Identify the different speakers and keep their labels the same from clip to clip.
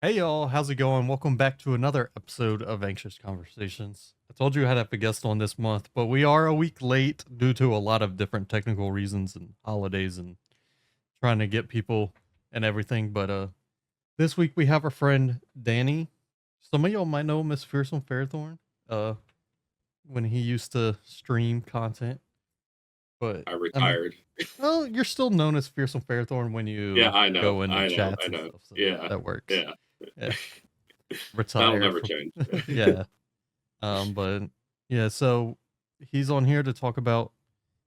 Speaker 1: Hey y'all, how's it going? Welcome back to another episode of Anxious Conversations. I told you I had a guest on this month, but we are a week late due to a lot of different technical reasons and holidays and trying to get people and everything. But this week we have our friend Danny. Some of y'all might know him as Fearsome Ferrothorn. Uh when he used to stream content. But
Speaker 2: I
Speaker 1: I mean,
Speaker 2: retired.
Speaker 1: well, you're still known as Fearsome Ferrothorn when
Speaker 2: Yeah,
Speaker 1: you
Speaker 2: I know,
Speaker 1: go into
Speaker 2: I know,
Speaker 1: chats
Speaker 2: I
Speaker 1: and
Speaker 2: know.
Speaker 1: stuff, so
Speaker 2: Yeah,
Speaker 1: that works.
Speaker 2: yeah.
Speaker 1: Yeah.
Speaker 2: That'll
Speaker 1: Retired
Speaker 2: never
Speaker 1: from
Speaker 2: change.
Speaker 1: yeah. But yeah, so he's on here to talk about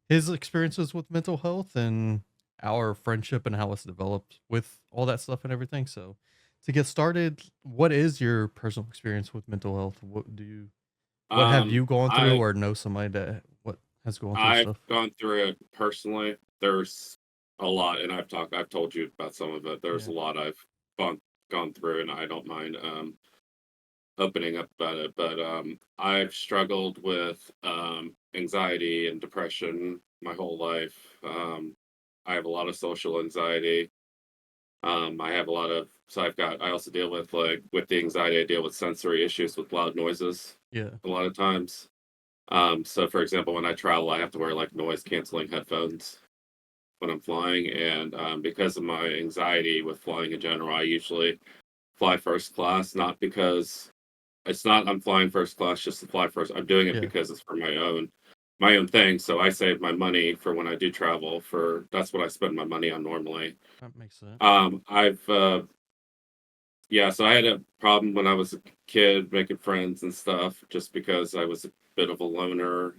Speaker 1: his experiences with mental health and our friendship and how it's developed with all that stuff and everything. So to get started, what is your personal experience with mental health? What have
Speaker 2: Um,
Speaker 1: you gone through
Speaker 2: I
Speaker 1: or know somebody that what has gone through
Speaker 2: I've
Speaker 1: stuff?
Speaker 2: gone through it personally. There's a lot, and I've told you about some of it. There's
Speaker 1: Yeah.
Speaker 2: a lot I've gone gone through, and I don't mind opening up about it. But I've struggled with anxiety and depression my whole life. I have a lot of social anxiety. I have a lot of so I also deal with with the anxiety, I deal with sensory issues with loud noises
Speaker 1: Yeah.
Speaker 2: a lot of times. So for example, when I travel, I have to wear like noise canceling headphones when I'm flying, and because of my anxiety with flying in general, I usually fly first class, not because it's not I'm flying first class just to fly first. I'm doing it
Speaker 1: Yeah.
Speaker 2: because it's for my own thing. So I save my money for when I do travel. For that's what I spend my money on normally.
Speaker 1: That makes sense.
Speaker 2: I've Yeah, so I had a problem when I was a kid making friends and stuff just because I was a bit of a loner.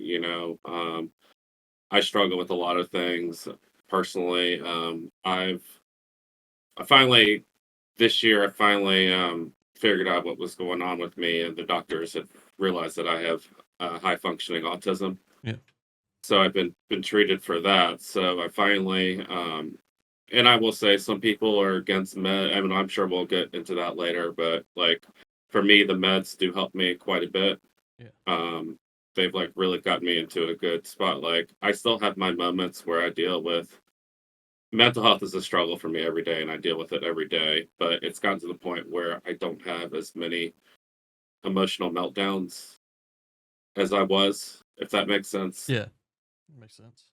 Speaker 2: I struggle with a lot of things personally. I finally this year I finally figured out what was going on with me, and the doctors had realized that I have high functioning autism.
Speaker 1: Yeah.
Speaker 2: So I've been treated for that. So I finally and I will say some people are against med. I mean, I'm sure we'll get into that later, but like for me, the meds do help me quite a bit.
Speaker 1: Yeah.
Speaker 2: Um, they've like really got me into a good spot. Like I still have my moments where I deal with mental health is a struggle for me every day, and I deal with it every day. But it's gotten to the point where I don't have as many emotional meltdowns as I was, if that makes sense.
Speaker 1: Yeah. That makes sense.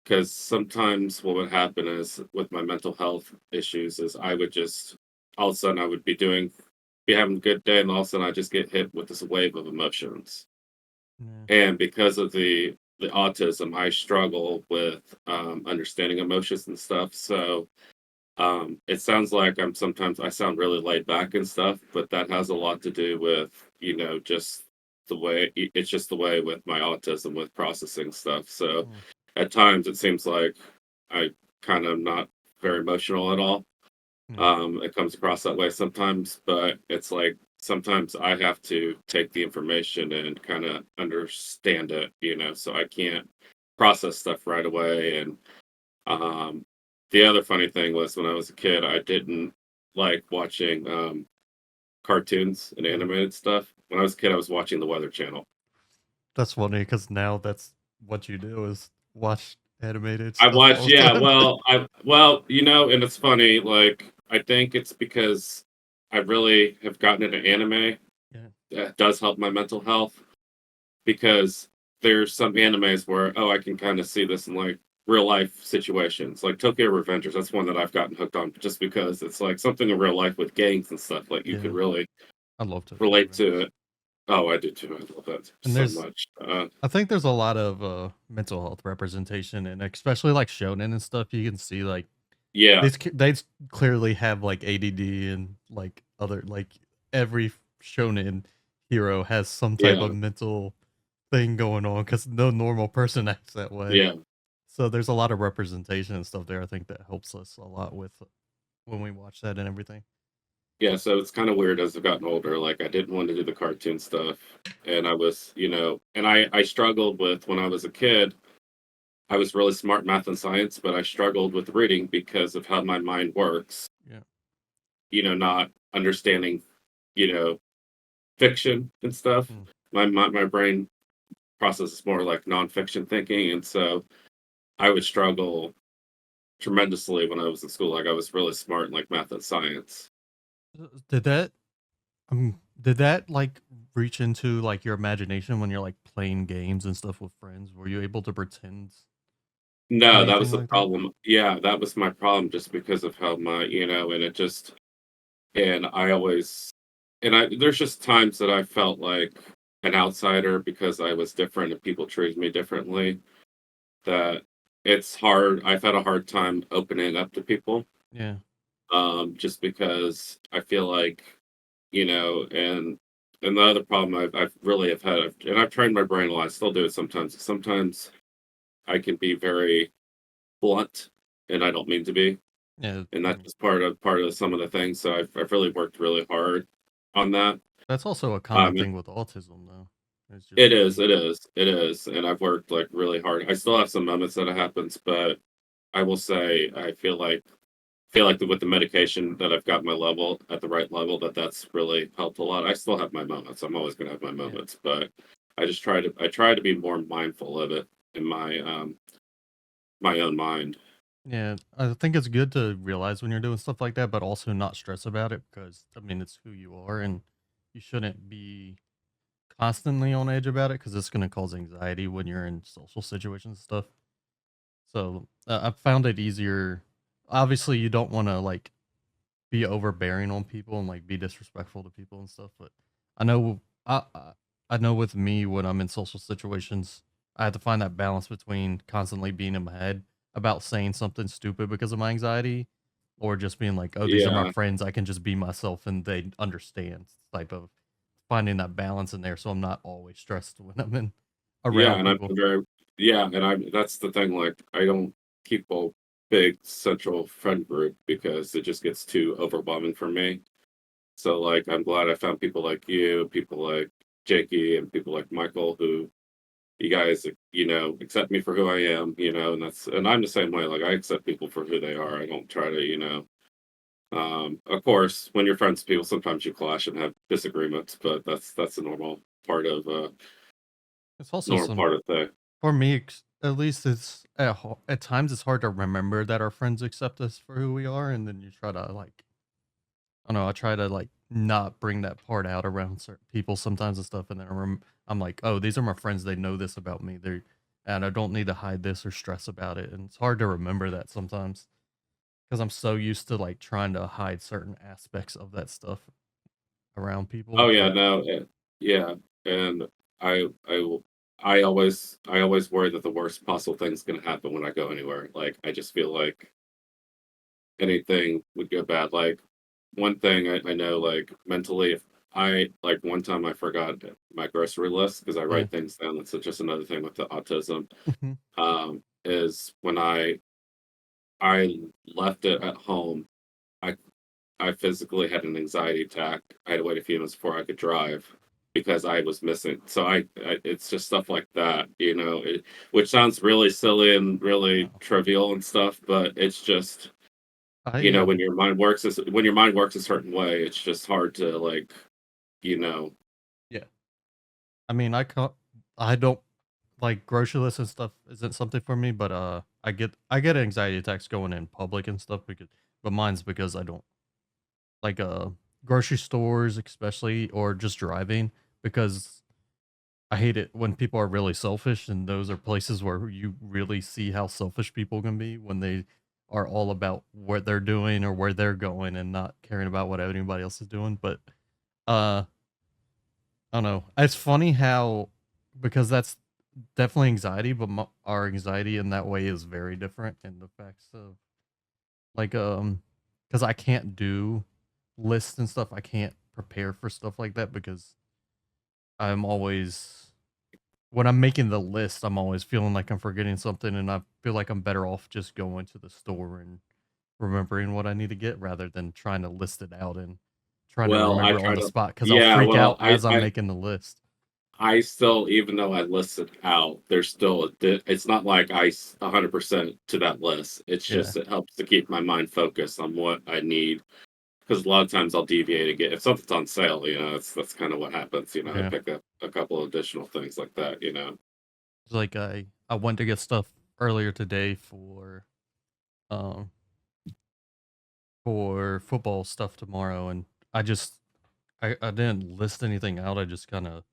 Speaker 2: Because sometimes what would happen is with my mental health issues is I would just all of a sudden I would be having a good day, and all of a sudden I just get hit with this wave of emotions.
Speaker 1: Yeah.
Speaker 2: And because of the autism, I struggle with understanding emotions and stuff. So it sounds like I sound really laid back and stuff, but that has a lot to do with, just it's just the way with my autism with processing stuff. So
Speaker 1: Mm.
Speaker 2: at times it seems like I kind of not very emotional at all.
Speaker 1: Yeah.
Speaker 2: It comes across that way sometimes, but it's like sometimes I have to take the information and kind of understand it, so I can't process stuff right away. And um, the other funny thing was when I was a kid, I didn't like watching cartoons and
Speaker 1: Yeah.
Speaker 2: animated stuff. When I was a kid, I was watching the Weather Channel.
Speaker 1: That's funny because now that's what you do is watch animated
Speaker 2: I
Speaker 1: stuff
Speaker 2: watched,
Speaker 1: all the
Speaker 2: yeah,
Speaker 1: time.
Speaker 2: and it's funny. Like I think it's because I really have gotten into anime.
Speaker 1: Yeah.
Speaker 2: That does help my mental health because there's some animes where I can kind of see this in like real life situations, like Tokyo Revengers. That's one that I've gotten hooked on just because it's like something in real life with gangs and stuff. Like you could
Speaker 1: Yeah.
Speaker 2: really
Speaker 1: I love Tokyo
Speaker 2: relate to
Speaker 1: Revengers.
Speaker 2: it. Oh, I do too. I love that
Speaker 1: And
Speaker 2: so
Speaker 1: there's
Speaker 2: much.
Speaker 1: I think there's a lot of mental health representation and especially like shonen and stuff. You can see like
Speaker 2: Yeah,
Speaker 1: they clearly have like ADD and like other like every shonen hero has some type
Speaker 2: yeah,
Speaker 1: of mental thing going on because no normal person acts that way.
Speaker 2: yeah,
Speaker 1: So there's a lot of representation and stuff there. I think that helps us a lot with when we watch that and everything.
Speaker 2: yeah. So it's kind of weird as I've gotten older. Like I didn't want to do the cartoon stuff, and I was, and I struggled with when I was a kid. I was really smart in math and science, but I struggled with reading because of how my mind works.
Speaker 1: Yeah.
Speaker 2: Not understanding, you know, fiction and stuff.
Speaker 1: Mm.
Speaker 2: My brain processes more like nonfiction thinking, and so I would struggle tremendously when I was in school. Like I was really smart in like math and science,
Speaker 1: Did that did that like reach into like your imagination when you're like playing games and stuff with friends? Were you able to pretend
Speaker 2: No, that was
Speaker 1: anything
Speaker 2: the
Speaker 1: like that?
Speaker 2: problem. Yeah, that was my problem just because of how my and it just and I always and I there's just times that I felt like an outsider because I was different and people treated me differently, that it's hard. I've had a hard time opening up to people,
Speaker 1: Yeah.
Speaker 2: just because I feel like, and the other problem I've really have had, and I've trained my brain a lot. I still do it sometimes. Sometimes I can be very blunt, and I don't mean to be,
Speaker 1: Yeah.
Speaker 2: and
Speaker 1: I
Speaker 2: that's
Speaker 1: mean,
Speaker 2: just part of some of the things. So I've really worked really hard on that.
Speaker 1: that's also a common
Speaker 2: Um,
Speaker 1: thing with autism though. It's just
Speaker 2: it is, it is, it is, and I've worked like really hard. I still have some moments that it happens, but I will say I feel like with the medication that I've got my level at the right level, that's really helped a lot. I still have my moments. I'm always gonna have my
Speaker 1: yeah.
Speaker 2: moments, but I try to be more mindful of it in my own mind.
Speaker 1: Yeah, I think it's good to realize when you're doing stuff like that, but also not stress about it because I mean it's who you are, and you shouldn't be constantly on edge about it because it's going to cause anxiety when you're in social situations and stuff. So I've found it easier. Obviously, you don't want to like be overbearing on people and like be disrespectful to people and stuff. But I know I know with me when I'm in social situations, I have to find that balance between constantly being in my head about saying something stupid because of my anxiety, or just being like, "Oh, these are my
Speaker 2: Yeah,
Speaker 1: friends. I can just be myself and they understand." Type of finding that balance in there, so I'm not always stressed when I'm in
Speaker 2: yeah,
Speaker 1: around
Speaker 2: and I'm
Speaker 1: people.
Speaker 2: very yeah, and I that's the thing. Like I don't keep a big central friend group because it just gets too overwhelming for me. So like I'm glad I found people like you, people like Jakey, and people like Michael who you guys, accept me for who I am, and I'm the same way. Like I accept people for who they are. I don't try to, of course, when you're friends with people, sometimes you clash and have disagreements, but that's a
Speaker 1: It's also
Speaker 2: normal
Speaker 1: some
Speaker 2: part of the
Speaker 1: For me, at least it's at times it's hard to remember that our friends accept us for who we are, and then you try to like I don't know. I try to like not bring that part out around certain people sometimes and stuff, and then I'm like, oh, these are my friends. They know this about me. And I don't need to hide this or stress about it. And it's hard to remember that sometimes because I'm so used to like trying to hide certain aspects of that stuff around people.
Speaker 2: Oh yeah,
Speaker 1: So
Speaker 2: no, yeah, and I always worry that the worst possible thing's gonna happen when I go anywhere. Like I just feel like anything would go bad. Like one thing I know, like mentally, if I like one time I forgot my grocery list because I
Speaker 1: yeah.
Speaker 2: write things down. That's just another thing with the autism. Is when I left it at home, I I physically had an anxiety attack. I had to wait a few minutes before I could drive because I was missing. So it's just stuff like that, which sounds really silly and really
Speaker 1: No.
Speaker 2: trivial and stuff, but it's just
Speaker 1: I
Speaker 2: when your mind works a certain way, it's just hard to like, you know.
Speaker 1: Yeah. I mean, I don't like grocery lists and stuff isn't something for me, but I get anxiety attacks going in public and stuff but mine's because I don't like grocery stores especially or just driving because I hate it when people are really selfish, and those are places where you really see how selfish people can be when they are all about what they're doing or where they're going and not caring about what anybody else is doing. But uh I don't know. It's funny how because that's definitely anxiety, but our anxiety in that way is very different in the facts of like because I can't do lists and stuff. I can't prepare for stuff like that because I'm always when I'm making the list, I'm always feeling like I'm forgetting something, and I feel like I'm better off just going to the store and remembering what I need to get rather than trying to list it out and trying to
Speaker 2: Well, I
Speaker 1: remember on
Speaker 2: try
Speaker 1: the
Speaker 2: to
Speaker 1: spot because I'll
Speaker 2: yeah,
Speaker 1: freak
Speaker 2: well,
Speaker 1: out as I'm making the list.
Speaker 2: I still, even though I list it out, there's still it's not like 100% to that list. It's
Speaker 1: Yeah,
Speaker 2: just it helps to keep my mind focused on what I need because a lot of times I'll deviate again. If something's on sale, that's kind of what happens. I
Speaker 1: yeah.
Speaker 2: pick up a couple additional things like that.
Speaker 1: It's like I went to get stuff earlier today um for football stuff tomorrow, and I just I didn't list anything out. I just kind of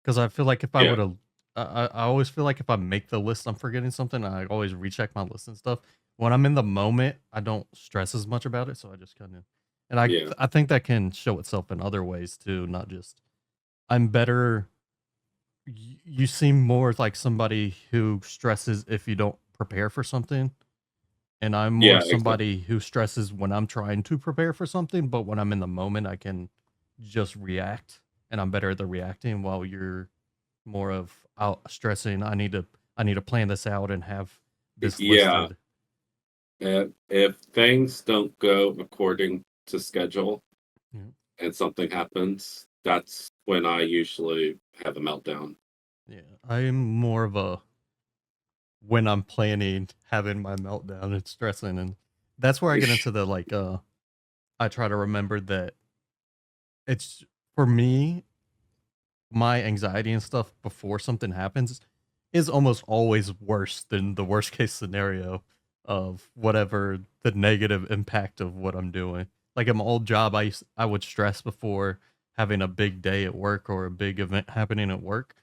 Speaker 1: because I feel like if I
Speaker 2: Yeah,
Speaker 1: would have, I always feel like if I make the list, I'm forgetting something. I always recheck my list and stuff. When I'm in the moment, I don't stress as much about it, so I just kind of, and
Speaker 2: yeah,
Speaker 1: I think that can show itself in other ways too, not just I'm better. You seem more like somebody who stresses if you don't prepare for something, and I'm more
Speaker 2: yeah, exactly.
Speaker 1: somebody who stresses when I'm trying to prepare for something, but when I'm in the moment, I can just react, and I'm better at the reacting. While you're more of out stressing, I need to plan this out and have this
Speaker 2: Yeah.
Speaker 1: listed.
Speaker 2: If things don't go according to schedule
Speaker 1: Yeah,
Speaker 2: and something happens, that's when I usually have a meltdown.
Speaker 1: yeah. I'm more of a when I'm planning, having my meltdown and stressing, and that's where I get into the like. I try to remember that it's for me my anxiety and stuff before something happens is almost always worse than the worst case scenario of whatever the negative impact of what I'm doing. Like at my old job, I would stress before having a big day at work or a big event happening at work,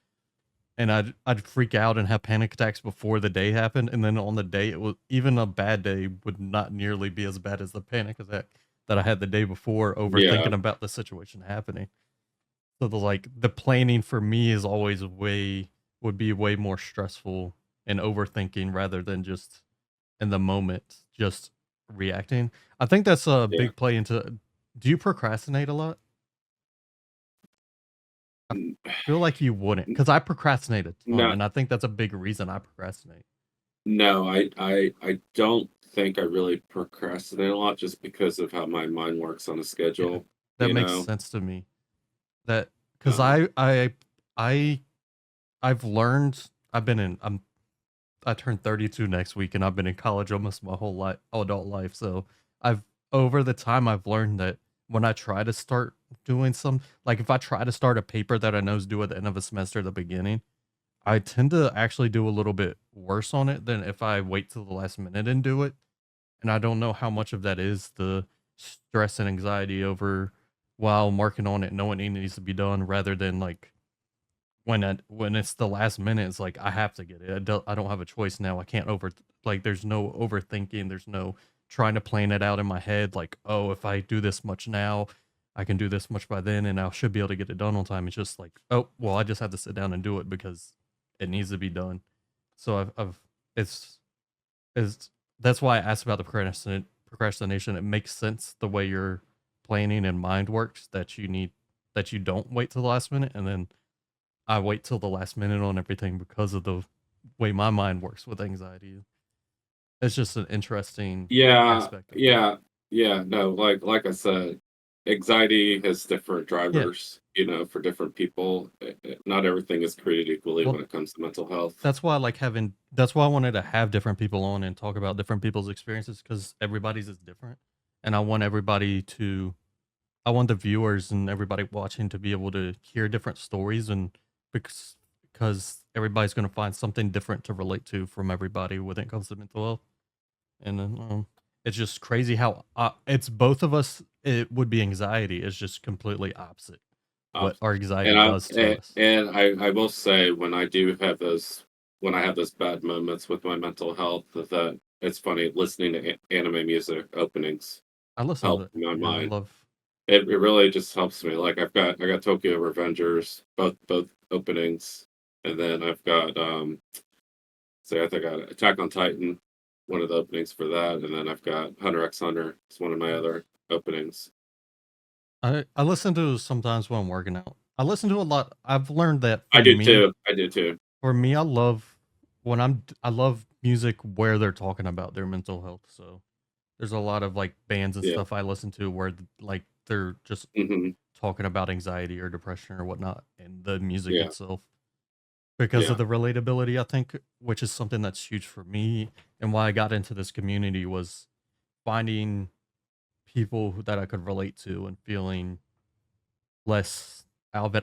Speaker 1: and I'd freak out and have panic attacks before the day happened, and then on the day it was even a bad day would not nearly be as bad as the panic attack that I had the day before
Speaker 2: Yeah,
Speaker 1: overthinking about the situation happening. So the planning for me is always way would be way more stressful and overthinking rather than just in the moment, just reacting. I think that's a
Speaker 2: yeah.
Speaker 1: big play into do you procrastinate a lot? I
Speaker 2: N-
Speaker 1: feel like you wouldn't, because I procrastinate a ton,
Speaker 2: No,
Speaker 1: and I think that's a big reason I procrastinate.
Speaker 2: no, I don't think I really procrastinate a lot just because of how my mind works on a
Speaker 1: Yeah.
Speaker 2: schedule,
Speaker 1: That
Speaker 2: you
Speaker 1: makes
Speaker 2: know?
Speaker 1: sense to me. That because
Speaker 2: Um,
Speaker 1: I I've learned I've been in I turn 32 next week, and I've been in college almost my whole life, adult life. So I've over the time I've learned that when I try to start doing some, like if I try to start a paper that I know is due at the end of a semester at the beginning, I tend to actually do a little bit worse on it than if I wait till the last minute and do it. And I don't know how much of that is the stress and anxiety over while I'm working on it, knowing it needs to be done, rather than like when it's the last minute, it's like I have to get it. I don't have a choice now. I can't like there's no overthinking. There's no trying to plan it out in my head. Like, oh, if I do this much now, I can do this much by then, and I should be able to get it done on time. It's just like, oh, well, I just have to sit down and do it because it needs to be done. So I've it's it's that's why I asked about the procrastination. It makes sense the way your planning and mind works that that you don't wait till the last minute, and then I wait till the last minute on everything because of the way my mind works with anxiety. It's just an interesting
Speaker 2: yeah,
Speaker 1: aspect of it.
Speaker 2: yeah, yeah, no, like I said, anxiety has different
Speaker 1: Yeah.
Speaker 2: drivers, for different people. Not everything is created equally when
Speaker 1: Well,
Speaker 2: it comes to mental health.
Speaker 1: that's why I like having that's why I wanted to have different people on and talk about different people's experiences because everybody's is different. And I want the viewers and everybody watching to be able to hear different stories and because because everybody's gonna find something different to relate to from everybody when it comes to mental health. And then it's just crazy how it's both of us. It would be anxiety. It's just completely opposite
Speaker 2: Um,
Speaker 1: what our anxiety does to us.
Speaker 2: and I will say when I have those bad moments with my mental health that it's funny listening to anime music openings
Speaker 1: I listen to
Speaker 2: help
Speaker 1: it.
Speaker 2: my
Speaker 1: Yeah, I
Speaker 2: mind.
Speaker 1: love.
Speaker 2: It really just helps me. Like I got Tokyo Revengers, both openings, and then I've got say I think I got Attack on Titan, one of the openings for that, and then I've got Hunter x Hunter. It's one of my other openings.
Speaker 1: I listen to sometimes when I'm working out. I listen to a lot. I've learned that
Speaker 2: I do too. I do too.
Speaker 1: for me, I love I love music where they're talking about their mental health. So there's a lot of like bands and
Speaker 2: Yeah.
Speaker 1: stuff I listen to where like they're just
Speaker 2: Hmm.
Speaker 1: talking about anxiety or depression or whatnot in the music
Speaker 2: Yeah.
Speaker 1: itself. Because of
Speaker 2: Yeah.
Speaker 1: the relatability, I think, which is something that's huge for me and why I got into this community was finding people that I could relate to and feeling less of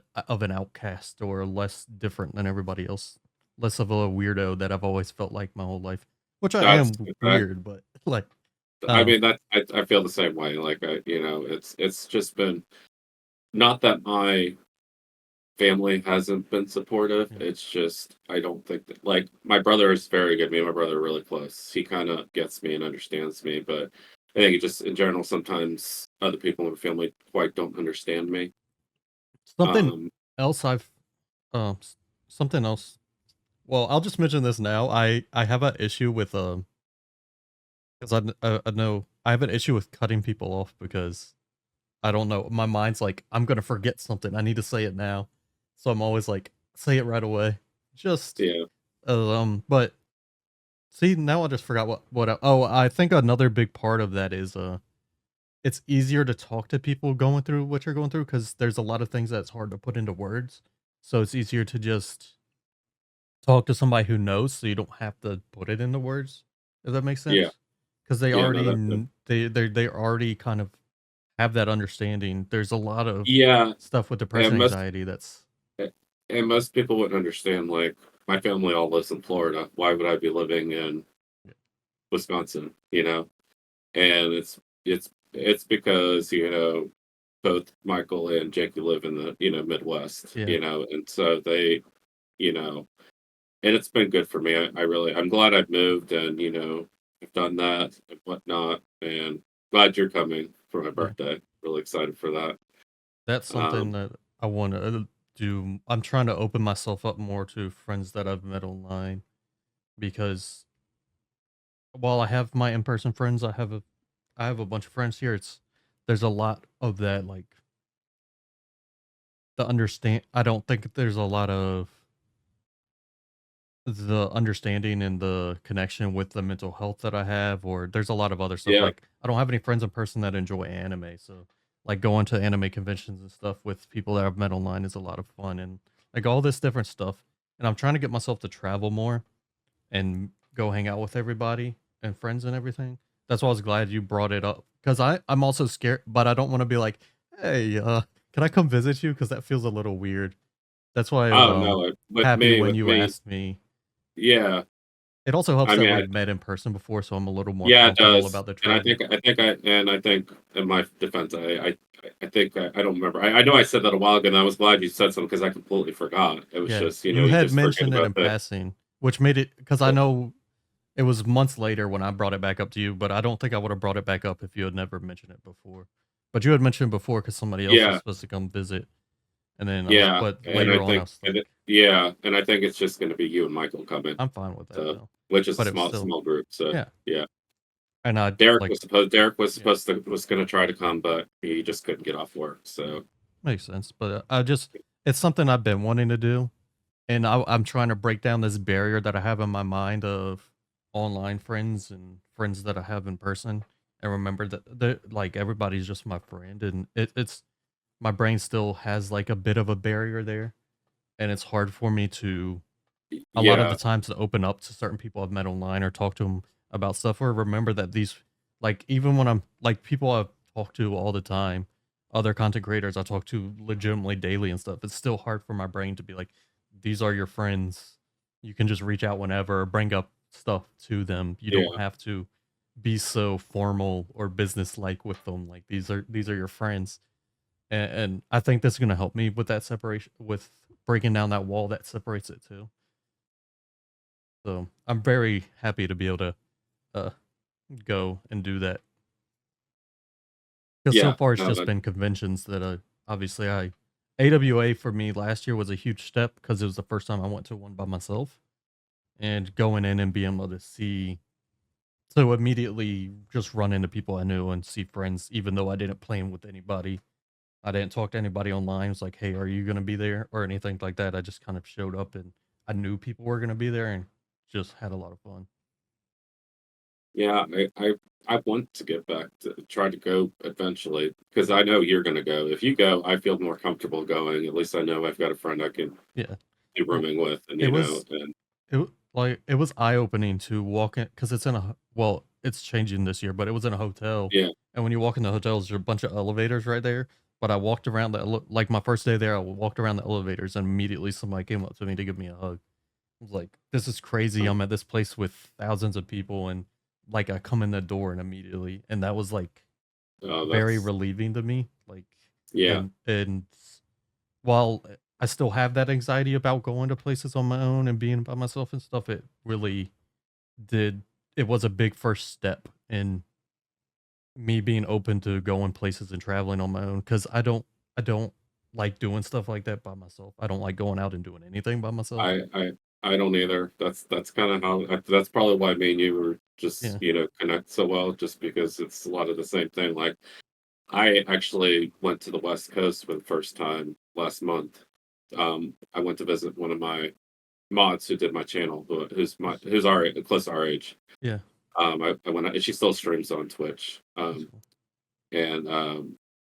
Speaker 1: an outcast or less different than everybody else, less of a weirdo that I've always felt like my whole life, which I
Speaker 2: That's
Speaker 1: am
Speaker 2: that
Speaker 1: weird, but like
Speaker 2: I
Speaker 1: Um,
Speaker 2: mean, I feel the same way, like, it's just been not that my family hasn't been supportive,
Speaker 1: yeah.
Speaker 2: it's just I don't think that like, my brother is very good, me and my brother are really close. He kinda gets me and understands me, but I think it just in general, sometimes other people in the family quite don't understand me.
Speaker 1: Something
Speaker 2: Um,
Speaker 1: else something else. Well, I'll just mention this now. I have an issue with because I know I have an issue with cutting people off because I don't know. My mind's like I'm gonna forget something. I need to say it now, so I'm always like say it right away. Just
Speaker 2: yeah,
Speaker 1: but see now I just forgot oh, I think another big part of that is it's easier to talk to people going through what you're going through because there's a lot of things that's hard to put into words. So it's easier to just talk to somebody who knows, so you don't have to put it into words, if that makes
Speaker 2: yeah,
Speaker 1: sense. Because they
Speaker 2: yeah, no,
Speaker 1: already
Speaker 2: that's
Speaker 1: they already kind of have that understanding. There's a lot of
Speaker 2: yeah,
Speaker 1: stuff with depression,
Speaker 2: and
Speaker 1: anxiety that's
Speaker 2: and most people wouldn't understand, like, my family all lives in Florida, why would I be living in Wisconsin, you know? And it's because, both Michael and Jake live in the, Midwest,
Speaker 1: yeah.
Speaker 2: and so they, you know, and it's been good for me. I'm glad I've moved and, I've done that and whatnot. And glad you're coming for my
Speaker 1: Yeah.
Speaker 2: birthday. Really excited for that.
Speaker 1: That's something
Speaker 2: Um,
Speaker 1: that I wanna do. I'm trying to open myself up more to friends that I've met online because while I have my in-person friends, I have a bunch of friends here. There's a lot of that, like, I don't think there's a lot of the understanding and the connection with the mental health that I have, or there's a lot of other stuff.
Speaker 2: yeah,
Speaker 1: Like, I don't have any friends in person that enjoy anime, so like going to anime conventions and stuff with people that I've met online is a lot of fun and like all this different stuff. And I'm trying to get myself to travel more and go hang out with everybody and friends and everything. That's why I was glad you brought it up because I'm also scared, but I don't want to be like, hey, can I come visit you? Because that feels a little weird. That's why I was
Speaker 2: oh no,
Speaker 1: happy when you asked me.
Speaker 2: yeah.
Speaker 1: It also helps
Speaker 2: I
Speaker 1: that
Speaker 2: mean,
Speaker 1: we've met in person before, so I'm a little more
Speaker 2: yeah, it
Speaker 1: comfortable
Speaker 2: does.
Speaker 1: about the
Speaker 2: And
Speaker 1: travel.
Speaker 2: I think in my defense, I think I don't remember. I know I said that a while ago, and I was glad you said something because I completely forgot. It was
Speaker 1: Yeah,
Speaker 2: just,
Speaker 1: you
Speaker 2: you
Speaker 1: had
Speaker 2: just forget
Speaker 1: mentioned it
Speaker 2: about
Speaker 1: in
Speaker 2: that.
Speaker 1: passing, which made it because I know it was months later when I brought it back up to you, but I don't think I would have brought it back up if you had never mentioned it before. But you had mentioned before because somebody else was
Speaker 2: Yeah,
Speaker 1: supposed to come visit, and then
Speaker 2: yeah,
Speaker 1: but
Speaker 2: and
Speaker 1: later
Speaker 2: I
Speaker 1: on, I
Speaker 2: think,
Speaker 1: was like,
Speaker 2: and I think it's just going to be you and Michael coming,
Speaker 1: I'm fine with that
Speaker 2: so
Speaker 1: though.
Speaker 2: which is a
Speaker 1: But it was
Speaker 2: small
Speaker 1: still,
Speaker 2: small group. So
Speaker 1: yeah,
Speaker 2: yeah,
Speaker 1: and I like,
Speaker 2: Derek was
Speaker 1: yeah,
Speaker 2: supposed to was going to try to come, but he just couldn't get off work.
Speaker 1: yeah,
Speaker 2: So
Speaker 1: makes sense. But it's something I've been wanting to do. And I'm trying to break down this barrier that I have in my mind of online friends and friends that I have in person, and remember that like everybody's just my friend, and it's my brain still has like a bit of a barrier there, and it's hard for me to a lot of the
Speaker 2: yeah,
Speaker 1: times to open up to certain people I've met online or talk to them about stuff or remember that these like even when I'm like people I've talked to all the time, other content creators I talk to legitimately daily and stuff. It's still hard for my brain to be like, these are your friends. You can just reach out whenever, bring up stuff to them. You don't
Speaker 2: yeah,
Speaker 1: have to be so formal or business like with them. Like these are your friends. And I think this is gonna help me with that separation with breaking down that wall that separates it too. So I'm very happy to be able to uh, go and do that. Because so
Speaker 2: yeah.
Speaker 1: far it's
Speaker 2: No,
Speaker 1: just
Speaker 2: that
Speaker 1: been conventions that obviously I AWA for me last year was a huge step because it was the first time I went to one by myself and going in and being able to see so immediately just run into people I knew and see friends even though I didn't plan with anybody. I didn't talk to anybody online. It's like, hey, are you gonna be there or anything like that? I just kind of showed up and I knew people were gonna be there and just had a lot of fun.
Speaker 2: Yeah, I want to get back to try to go eventually because I know you're going to go. If you go, I feel more comfortable going. At least I know I've got a friend I can
Speaker 1: Yeah.
Speaker 2: do
Speaker 1: Well,
Speaker 2: rooming with, and
Speaker 1: it was
Speaker 2: and
Speaker 1: like, it was eye-opening to walk in because it's in well, it's changing this year, but it was in a hotel,
Speaker 2: yeah,
Speaker 1: and when you walk in the hotels, there's a bunch of elevators right there, but I walked around like, my first day there, I walked around the elevators, and immediately somebody came up to me to give me a hug. I was like, "This is crazy,
Speaker 2: uh,
Speaker 1: I'm at this place with thousands of people, and like I come in the door and immediately, and that was like
Speaker 2: Oh,
Speaker 1: very
Speaker 2: that's
Speaker 1: relieving to me. Like,
Speaker 2: yeah.
Speaker 1: and while I still have that anxiety about going to places on my own and being by myself and stuff, it really did. It was a big first step in me being open to going places and traveling on my own because I don't like doing stuff like that by myself. I don't like going out and doing anything by myself.
Speaker 2: I don't either. That's kind of how that's probably why me and you were just
Speaker 1: Yeah,
Speaker 2: connect so well, just because it's a lot of the same thing. Like I actually went to the West Coast for the first time last month. I went to visit one of my mods who did my channel, who's our close to our age.
Speaker 1: yeah,
Speaker 2: I went out, and she still streams on Twitch.
Speaker 1: that's cool.
Speaker 2: And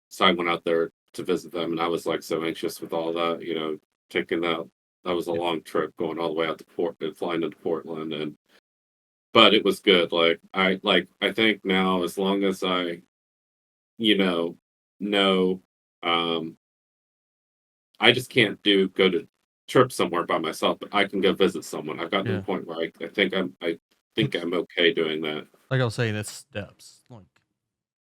Speaker 2: So I went out there to visit them, and I was like so anxious with all that, taking that was a
Speaker 1: Yeah,
Speaker 2: long trip going all the way out to Port and flying into Portland, and but it was good. I think now as long as I you know know um I just can't do go to trip somewhere by myself, but I can go visit someone. I've gotten to the
Speaker 1: yeah.
Speaker 2: point where I think
Speaker 1: It's
Speaker 2: I'm okay doing that.
Speaker 1: like I was saying, it's steps. Like,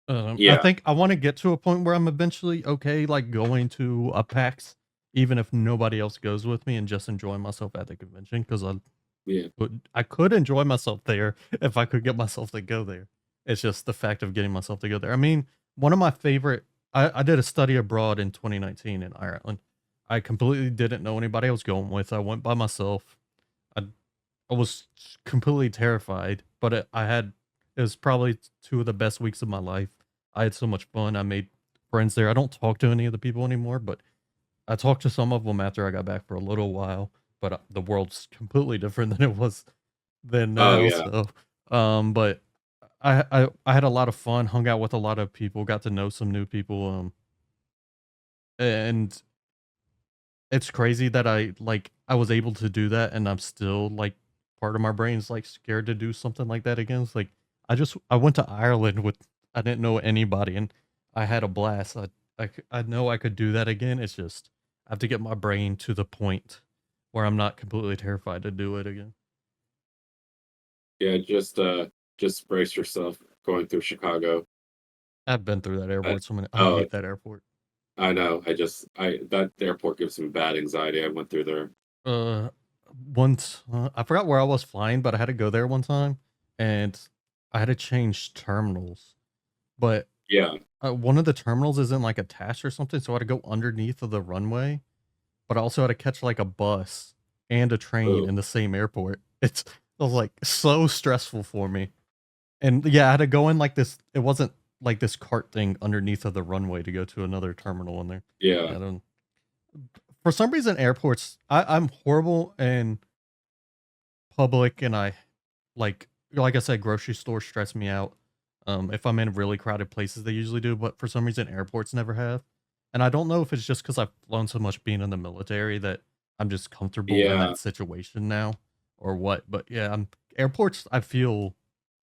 Speaker 1: I
Speaker 2: Yeah,
Speaker 1: think I want to get to a point where I'm eventually okay, like going to a PAX, even if nobody else goes with me, and just enjoying myself at the convention because
Speaker 2: yeah,
Speaker 1: I could enjoy myself there if I could get myself to go there. It's just the fact of getting myself to go there. I mean, one of my favorite I did a study abroad in 2019 in Ireland. I completely didn't know anybody I was going with. I went by myself. I I was completely terrified, but it was probably 2 of the best weeks of my life. I had so much fun. I made friends there. I don't talk to any of the people anymore, but I talked to some of them after I got back for a little while. But the world's completely different than it was then
Speaker 2: oh
Speaker 1: now.
Speaker 2: yeah.
Speaker 1: So, but I had a lot of fun. Hung out with a lot of people. Got to know some new people. And it's crazy that I was able to do that, and I'm still, like, part of my brain's, like, scared to do something like that again. It's like, I went to Ireland with I didn't know anybody, and I had a blast. I know I could do that again. It's just I have to get my brain to the point where I'm not completely terrified to do it again.
Speaker 2: Yeah, just brace yourself going through Chicago.
Speaker 1: I've been through that
Speaker 2: I
Speaker 1: airport so many I
Speaker 2: oh,
Speaker 1: hate that airport.
Speaker 2: I know. I that airport gives me bad anxiety. I went through there.
Speaker 1: Uh, once I forgot where I was flying, but I had to go there one time, and I had to change terminals. But
Speaker 2: Yeah.
Speaker 1: one of the terminals isn't, like, attached or something, so I had to go underneath of the runway, but I also had to catch, like, a bus and a train
Speaker 2: Oh,
Speaker 1: in the same airport. It was, like, so stressful for me. And, yeah, I had to go in, like, this it wasn't, like, this cart thing underneath of the runway to go to another terminal in there.
Speaker 2: yeah.
Speaker 1: Yeah, I don't for some reason, airports I'm horrible in public, and like I said, grocery stores stress me out. If I'm in really crowded places, they usually do, but for some reason, airports never have. And I don't know if it's just because I've flown so much being in the military that I'm just comfortable in
Speaker 2: Yeah.
Speaker 1: that situation now, or what. But yeah, airports. I feel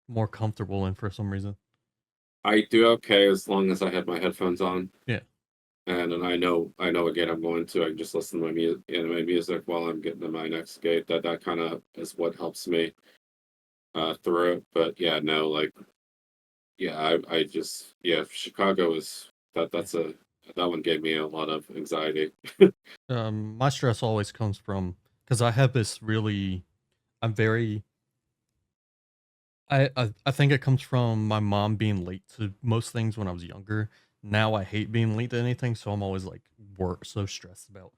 Speaker 1: more comfortable in for some reason.
Speaker 2: I do okay as long as I have my headphones on.
Speaker 1: Yeah,
Speaker 2: And then I know again I'm going to I can just listen to my music while I'm getting to my next gate. That kind of is what helps me through it. But yeah, no, like yeah, I just yeah, Chicago is
Speaker 1: yeah.
Speaker 2: that one gave me a lot of anxiety.
Speaker 1: My stress always comes from because I have this really. I'm very I think it comes from my mom being late to most things when I was younger. Now I hate being late to anything, so I'm always like so stressed about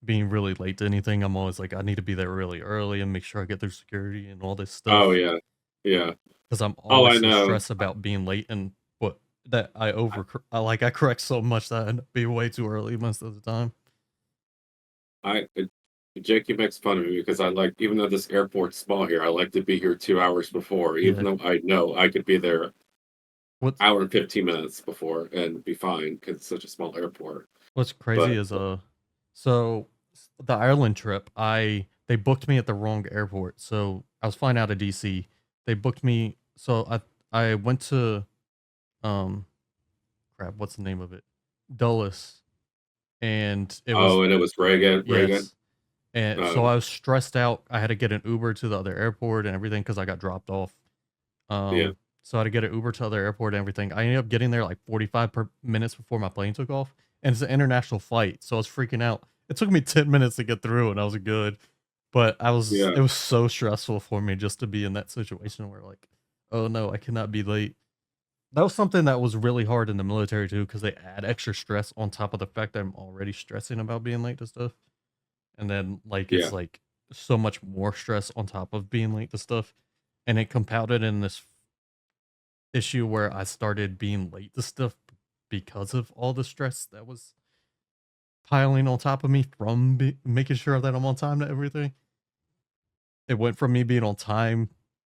Speaker 1: being really late to anything. I'm always like I need to be there really early and make sure I get through security and all this
Speaker 2: Oh
Speaker 1: stuff
Speaker 2: yeah. Yeah.
Speaker 1: because I'm
Speaker 2: Oh,
Speaker 1: always
Speaker 2: I
Speaker 1: so
Speaker 2: know.
Speaker 1: stressed about being late and what that I correct so much that I end up being way too early most of the time.
Speaker 2: Jakey makes fun of me because I like, even though this airport's small here, I like to be here 2 hours before, even
Speaker 1: Yeah.
Speaker 2: though I know I could be there
Speaker 1: What's
Speaker 2: hour and 15 minutes before and be fine because it's such a small airport.
Speaker 1: What's crazy
Speaker 2: But
Speaker 1: is so the Ireland trip, they booked me at the wrong airport. So I was flying out of DC. They booked me so I went to um crap, what's the name of it? Dulles, and it was
Speaker 2: oh, and it was Reagan.
Speaker 1: yes. And so
Speaker 2: Oh,
Speaker 1: I was stressed out. I had to get an Uber to the other airport and everything because I got dropped off.
Speaker 2: Yeah.
Speaker 1: So I had to get an Uber to the airport and everything. I ended up getting there like 45 minutes before my plane took off, and it's an international flight, so I was freaking out. It took me 10 minutes to get through, and I was good. But
Speaker 2: Yeah.
Speaker 1: it was so stressful for me just to be in that situation where like, oh no, I cannot be late. That was something that was really hard in the military too, because they add extra stress on top of the fact that I'm already stressing about being late to stuff. And then like it's
Speaker 2: Yeah.
Speaker 1: like so much more stress on top of being late to stuff. And it compounded in this issue where I started being late to stuff because of all the stress that was piling on top of me from making sure that I'm on time to everything. It went from me being on time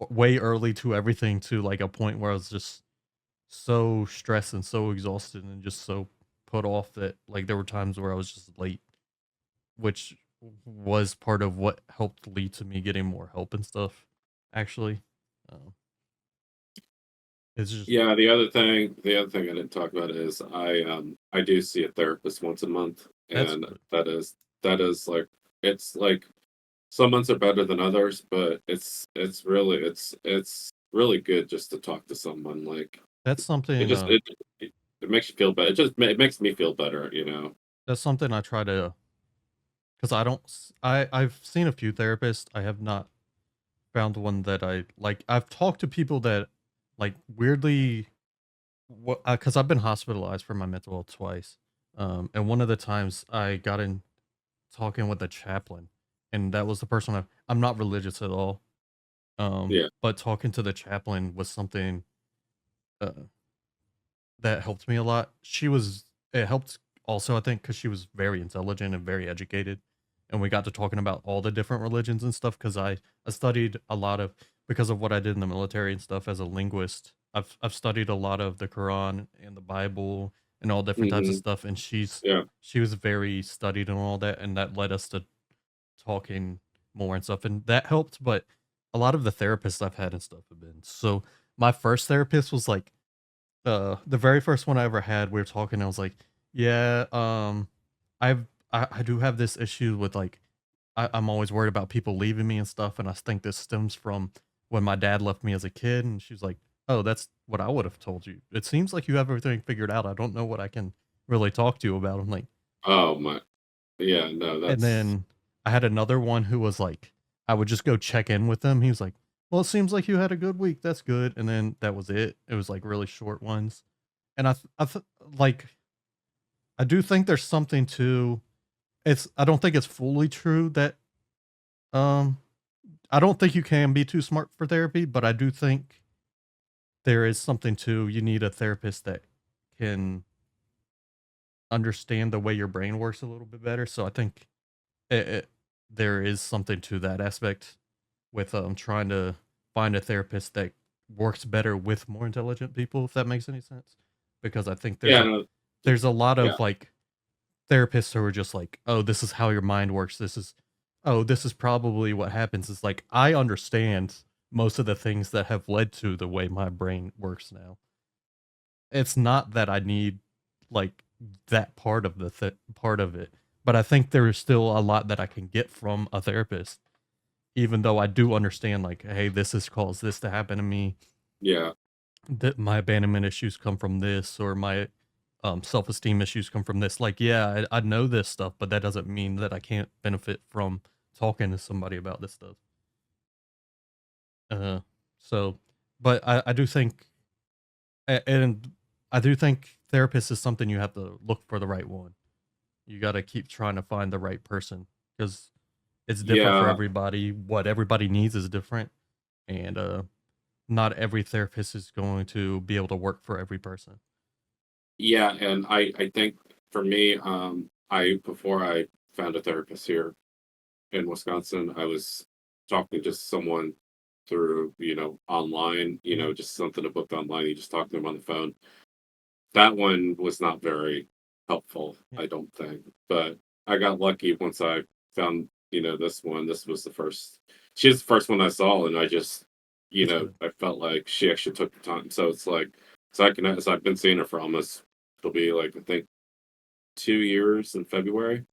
Speaker 1: way early to everything to like a point where I was just so stressed and so exhausted and just so put off that like there were times where I was just late, which was part of what helped lead to me getting more help and stuff. Actually, um, it's just
Speaker 2: Yeah, the other thing I didn't talk about is I do see a therapist once a month,
Speaker 1: that's
Speaker 2: and
Speaker 1: good.
Speaker 2: that is like it's like some months are better than others, but it's really good just to talk to someone. Like
Speaker 1: That's
Speaker 2: it
Speaker 1: something.
Speaker 2: just it makes you feel better. It makes me feel better, you know.
Speaker 1: That's something I try to, because I don't. I've seen a few therapists. I have not found one that I like. I've talked to people that like weirdly, what because I've been hospitalized for my mental health twice. And one of the times I got in talking with a chaplain, and that was the person I'm not religious at all.
Speaker 2: Yeah.
Speaker 1: But talking to the chaplain was something uh, that helped me a lot. It helped also, I think, because she was very intelligent and very educated. And we got to talking about all the different religions and stuff because I studied a lot of, because of what I did in the military and stuff as a linguist. I've studied a lot of the Quran and the Bible and all different types of
Speaker 2: Hmm.
Speaker 1: stuff. And
Speaker 2: Yeah.
Speaker 1: she was very studied and all that, and that led us to talking more and stuff, and that helped. But a lot of the therapists I've had and stuff have been so. My first therapist was like the very first one I ever had. We were talking. I was like, yeah, I do have this issue with like I'm always worried about people leaving me and stuff, and I think this stems from when my dad left me as a kid. And she was like, oh, that's what I would have told you. It seems like you have everything figured out. I don't know what I can really talk to you about. I'm like,
Speaker 2: Oh my. Yeah. No,
Speaker 1: and
Speaker 2: that's
Speaker 1: then I had another one who was like, I would just go check in with them. He was like, "Well, it seems like you had a good week. That's good." And then that was it. It was like really short ones. And like I do think there's something to it's. I don't think it's fully true that um I don't think you can be too smart for therapy, but I do think there is something to you need a therapist that can understand the way your brain works a little bit better. So I think there is something to that aspect with trying to find a therapist that works better with more intelligent people, if that makes any sense. Because I think
Speaker 2: yeah. No,
Speaker 1: there's a lot
Speaker 2: yeah.
Speaker 1: of like therapists who are just like, oh, this is how your mind works. This is probably what happens. It's like I understand most of the things that have led to the way my brain works now. It's not that I need like that part of part of it, but I think there is still a lot that I can get from a therapist, even though I do understand like, hey, this has caused this to happen to me.
Speaker 2: Yeah.
Speaker 1: That my abandonment issues come from this, or my self-esteem issues come from this. Like, yeah, I know this stuff, but that doesn't mean that I can't benefit from talking to somebody about this stuff. Uh, so, but I do think and I do think therapist is something you have to look for the right one. You got to keep trying to find the right person because it's different for
Speaker 2: Yeah.
Speaker 1: everybody. What everybody needs is different, and not every therapist is going to be able to work for every person.
Speaker 2: Yeah. And I think for me, I before I found a therapist here in Wisconsin, I was talking to just someone through, online,
Speaker 1: Mhm.
Speaker 2: just something to book online. You just talk to them on the phone. That one was not very helpful,
Speaker 1: Yeah,
Speaker 2: I don't think. But I got lucky once I found, this one. This was the first. She's the first one I saw, and I just,
Speaker 1: that's good.
Speaker 2: I felt like she actually took the time. So it's like, as I've been seeing her for almost, it'll be like I think 2 years in February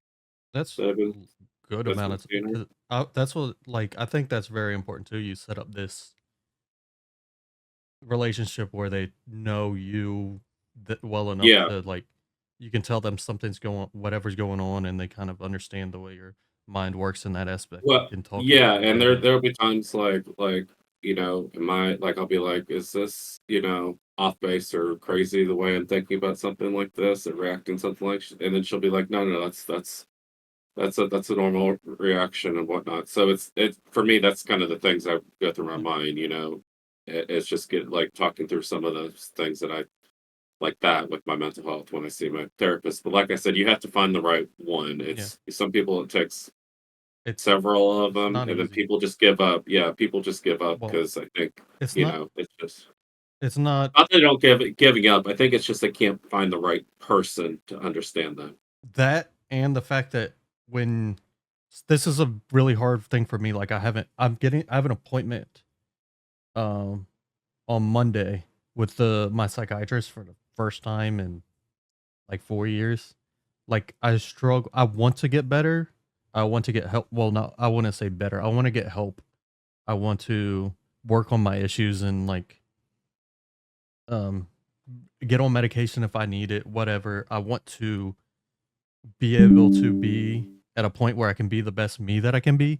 Speaker 1: That's
Speaker 2: that I've been
Speaker 1: a good
Speaker 2: that's
Speaker 1: amount
Speaker 2: been
Speaker 1: of
Speaker 2: seeing her.
Speaker 1: because that's what like I think that's very important too. You set up this relationship where they know you well enough
Speaker 2: Yeah.
Speaker 1: to like you can tell them something's going whatever's going on and they kind of understand the way your mind works in that aspect and
Speaker 2: Well,
Speaker 1: can talk you
Speaker 2: yeah,
Speaker 1: through
Speaker 2: and
Speaker 1: whatever.
Speaker 2: there'll be times like, am I like I'll be like, is this, off base or crazy the way I'm thinking about something like this or reacting something like and then she'll be like, no, no, that's a normal reaction and whatnot. So it's for me, that's kind of the things that go through my
Speaker 1: Yeah.
Speaker 2: mind. It's just get like talking through some of those things that I like that with my mental health when I see my therapist. But like I said, you have to find the right one.
Speaker 1: Yeah.
Speaker 2: It's some people it takes
Speaker 1: It's
Speaker 2: several of
Speaker 1: it's
Speaker 2: them,
Speaker 1: not
Speaker 2: and then
Speaker 1: easy.
Speaker 2: people just give up. Yeah, people just give up
Speaker 1: Well,
Speaker 2: because I think,
Speaker 1: it's not
Speaker 2: it's just
Speaker 1: it's not
Speaker 2: not that they don't giving up. I think it's just they can't find the right person to understand them.
Speaker 1: that and the fact that when this is a really hard thing for me like I have an appointment um on Monday with the my psychiatrist for the first time in like 4 years. Like I want to get better. I want to get help. Well, no, I wouldn't say better. I want to get help. I want to work on my issues and like um get on medication if I need it, whatever. I want to be able to be at a point where I can be the best me that I can be.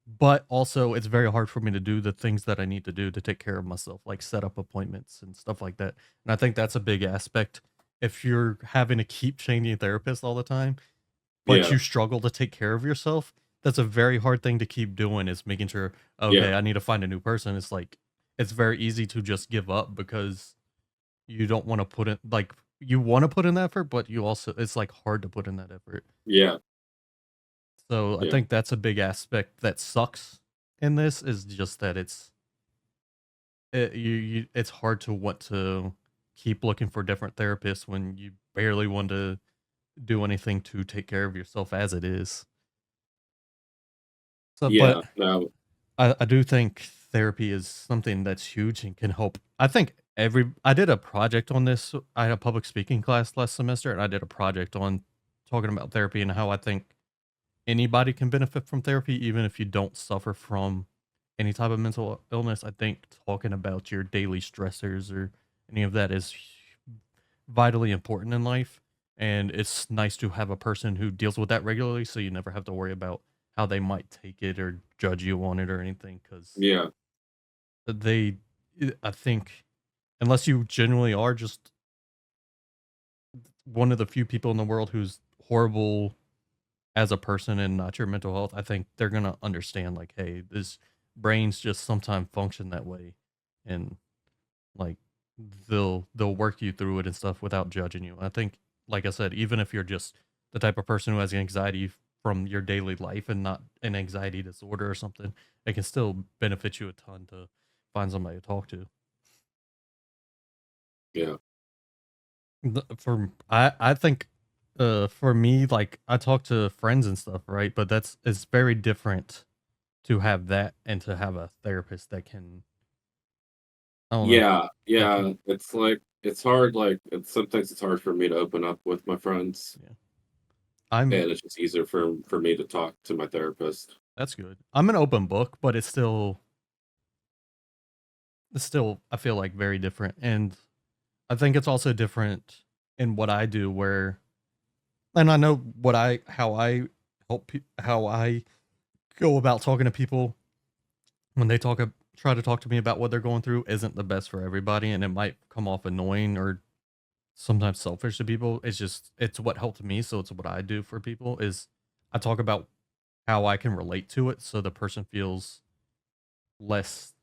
Speaker 1: But also, it's very hard for me to do the things that I need to do to take care of myself, like set up appointments and stuff like that. And I think that's a big aspect. If you're having to keep changing therapists all the time, but
Speaker 2: Yeah,
Speaker 1: you struggle to take care of yourself, that's a very hard thing to keep doing is making sure,
Speaker 2: yeah,
Speaker 1: okay, I need to find a new person. It's like, it's very easy to just give up because you don't want to put in, like, you want to put in the effort, but you also, it's like hard to put in that effort.
Speaker 2: yeah,
Speaker 1: So I
Speaker 2: yeah,
Speaker 1: think that's a big aspect that sucks in this is just that it's hard to want to keep looking for different therapists when you barely want to do anything to take care of yourself as it is. So,
Speaker 2: yeah.
Speaker 1: but
Speaker 2: No,
Speaker 1: I do think therapy is something that's huge and can help. I think I did a project on this. I had a public speaking class last semester, and I did a project on talking about therapy and how I think anybody can benefit from therapy, even if you don't suffer from any type of mental illness. I think talking about your daily stressors or any of that is vitally important in life. And it's nice to have a person who deals with that regularly so you never have to worry about how they might take it or judge you on it or anything. Because
Speaker 2: yeah,
Speaker 1: they, I think, unless you genuinely are just one of the few people in the world who's horrible as a person and not your mental health, I think they're gonna understand like, hey, this brains just sometimes function that way, and like they'll work you through it and stuff without judging you. I think, like I said, even if you're just the type of person who has anxiety from your daily life and not an anxiety disorder or something, it can still benefit you a ton to find somebody to talk to.
Speaker 2: yeah,
Speaker 1: I think for me like I talk to friends and stuff, right? But that's it's very different to have that and to have a therapist that can I don't know,
Speaker 2: yeah,
Speaker 1: that can
Speaker 2: yeah. It's like it's hard. Like sometimes it's hard for me to open up with my friends,
Speaker 1: yeah. I'm
Speaker 2: and it's just easier for me to talk to my therapist.
Speaker 1: That's good. I'm an open book, but it's still I feel like very different. And I think it's also different in what I do where and I know what I how I how I go about talking to people when they try to talk to me about what they're going through isn't the best for everybody and it might come off annoying or sometimes selfish to people. It's just it's what helped me, so it's what I do for people is I talk about how I can relate to it so the person feels less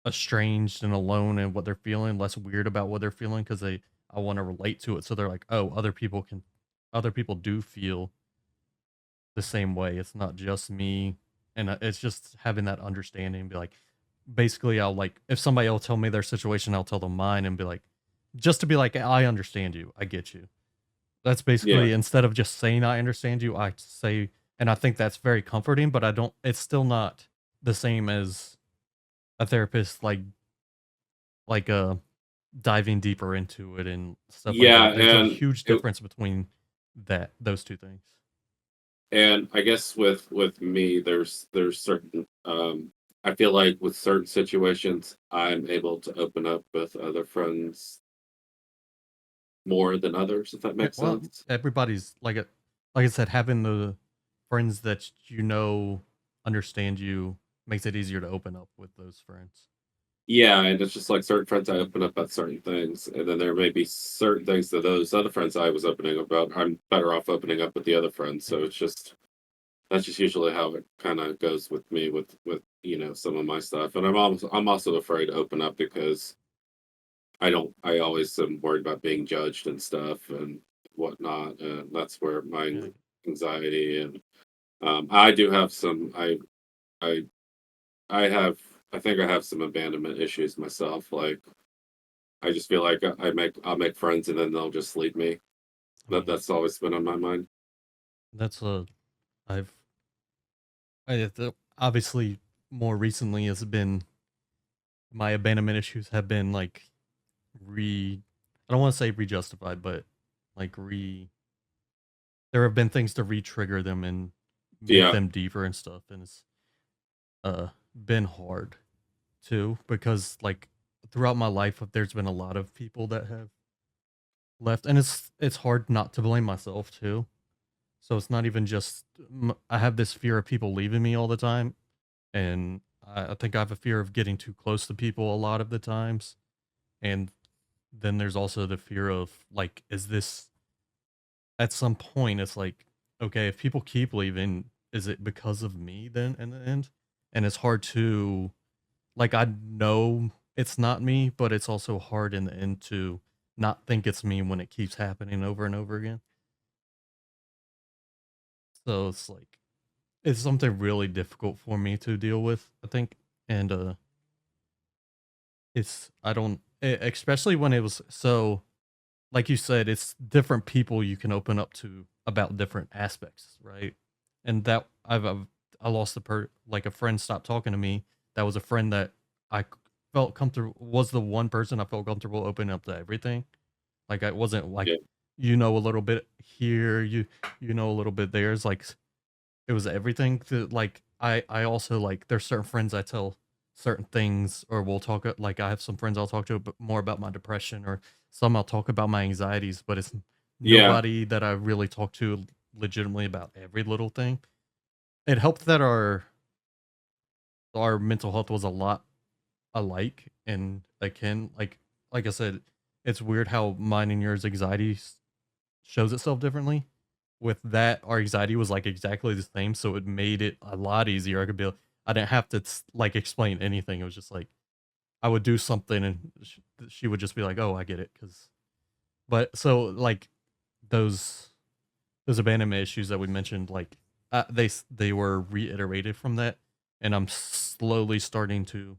Speaker 1: estranged and alone in what they're feeling, less weird about what they're feeling because I want to relate to it. So they're like, oh, other people do feel the same way. It's not just me, and it's just having that understanding. And be like, basically, I'll like if somebody will tell me their situation, I'll tell them mine and be like, just to be like, I understand you, I get you. That's
Speaker 2: Yeah,
Speaker 1: basically instead of just saying I understand you, I say, and I think that's very comforting. But I don't. It's still not the same as a therapist like diving deeper into it and stuff like
Speaker 2: yeah,
Speaker 1: that. There's a huge difference between those two things.
Speaker 2: and I guess with me, there's certain I feel like with certain situations, I'm able to open up with other friends more than others, if that
Speaker 1: Yeah,
Speaker 2: makes
Speaker 1: well,
Speaker 2: sense.
Speaker 1: everybody's like I said, having the friends that you know understand you makes it easier to open up with those friends.
Speaker 2: Yeah, and it's just like certain friends I open up about certain things, and then there may be certain things that those other friends I was opening about, I'm better off opening up with the other friends. So
Speaker 1: Yeah,
Speaker 2: it's just that's just usually how it kind of goes with me with some of my stuff, and I'm also afraid to open up because I always am worried about being judged and stuff and whatnot, and that's where my
Speaker 1: yeah,
Speaker 2: anxiety and I do have some I I have I think I have some abandonment issues myself. Like I just feel like I'll make friends and then they'll just leave me.
Speaker 1: yeah.
Speaker 2: That's always been on my mind.
Speaker 1: That's a I've obviously more recently has been my abandonment issues have been like re I don't want to say re-justified, but like re there have been things to re-trigger them and make
Speaker 2: Yeah,
Speaker 1: them deeper and stuff, and it's been hard too because like throughout my life there's been a lot of people that have left, and it's hard not to blame myself too. So it's not even just I have this fear of people leaving me all the time, and I think I have a fear of getting too close to people a lot of the times, and then there's also the fear of like, is this at some point? It's like, okay, if people keep leaving, is it because of me then in the end? And it's hard to like I know it's not me, but it's also hard in the end to not think it's me when it keeps happening over and over again. So it's like it's something really difficult for me to deal with, I think. And it's I don't especially when it was so like you said, it's different people you can open up to about different aspects, right? And that I lost like a friend stopped talking to me. That was a friend that felt comfortable was the one person I felt comfortable opening up to everything. Like I wasn't like
Speaker 2: yeah,
Speaker 1: a little bit here, you know a little bit there. It's like it was everything to like I also like there's certain friends I tell certain things or we'll talk like I have some friends I'll talk to more about my depression or some I'll talk about my anxieties, but it's
Speaker 2: yeah,
Speaker 1: nobody that I really talk to legitimately about every little thing. It helped that our mental health was a lot alike and akin. Like I said, it's weird how mine and yours anxiety shows itself differently. With that, our anxiety was like exactly the same, so it made it a lot easier. I didn't have to like explain anything. It was just like I would do something, and she would just be like, "Oh, I get it." Because, but so like those those abandonment issues that we mentioned, like they were reiterated from that, and I'm slowly starting to,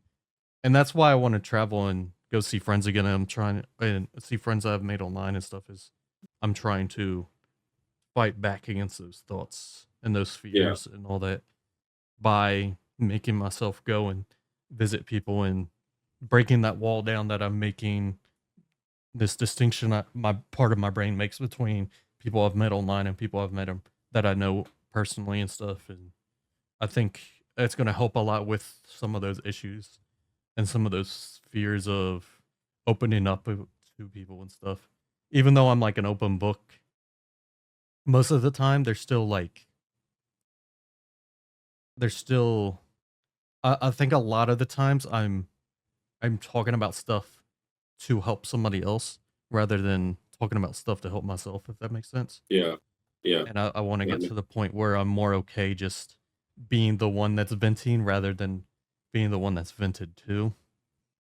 Speaker 1: and that's why I want to travel and go see friends again. I'm trying and see friends I've made online and stuff. Is I'm trying to fight back against those thoughts and those
Speaker 2: yeah.
Speaker 1: fears and all that by making myself go and visit people and breaking that wall down that I'm making this distinction my part of my brain makes between people I've met online and people I've met them that I know personally and stuff. And I think it's going to help a lot with some of those issues and some of those fears of opening up to people and stuff. Even though I'm like an open book, most of the time there's still I think a lot of the times I'm talking about stuff to help somebody else rather than talking about stuff to help myself, if that makes sense.
Speaker 2: Yeah, yeah,
Speaker 1: And I want to
Speaker 2: yeah,
Speaker 1: get to the point where I'm more okay just being the one that's venting rather than being the one that's vented to.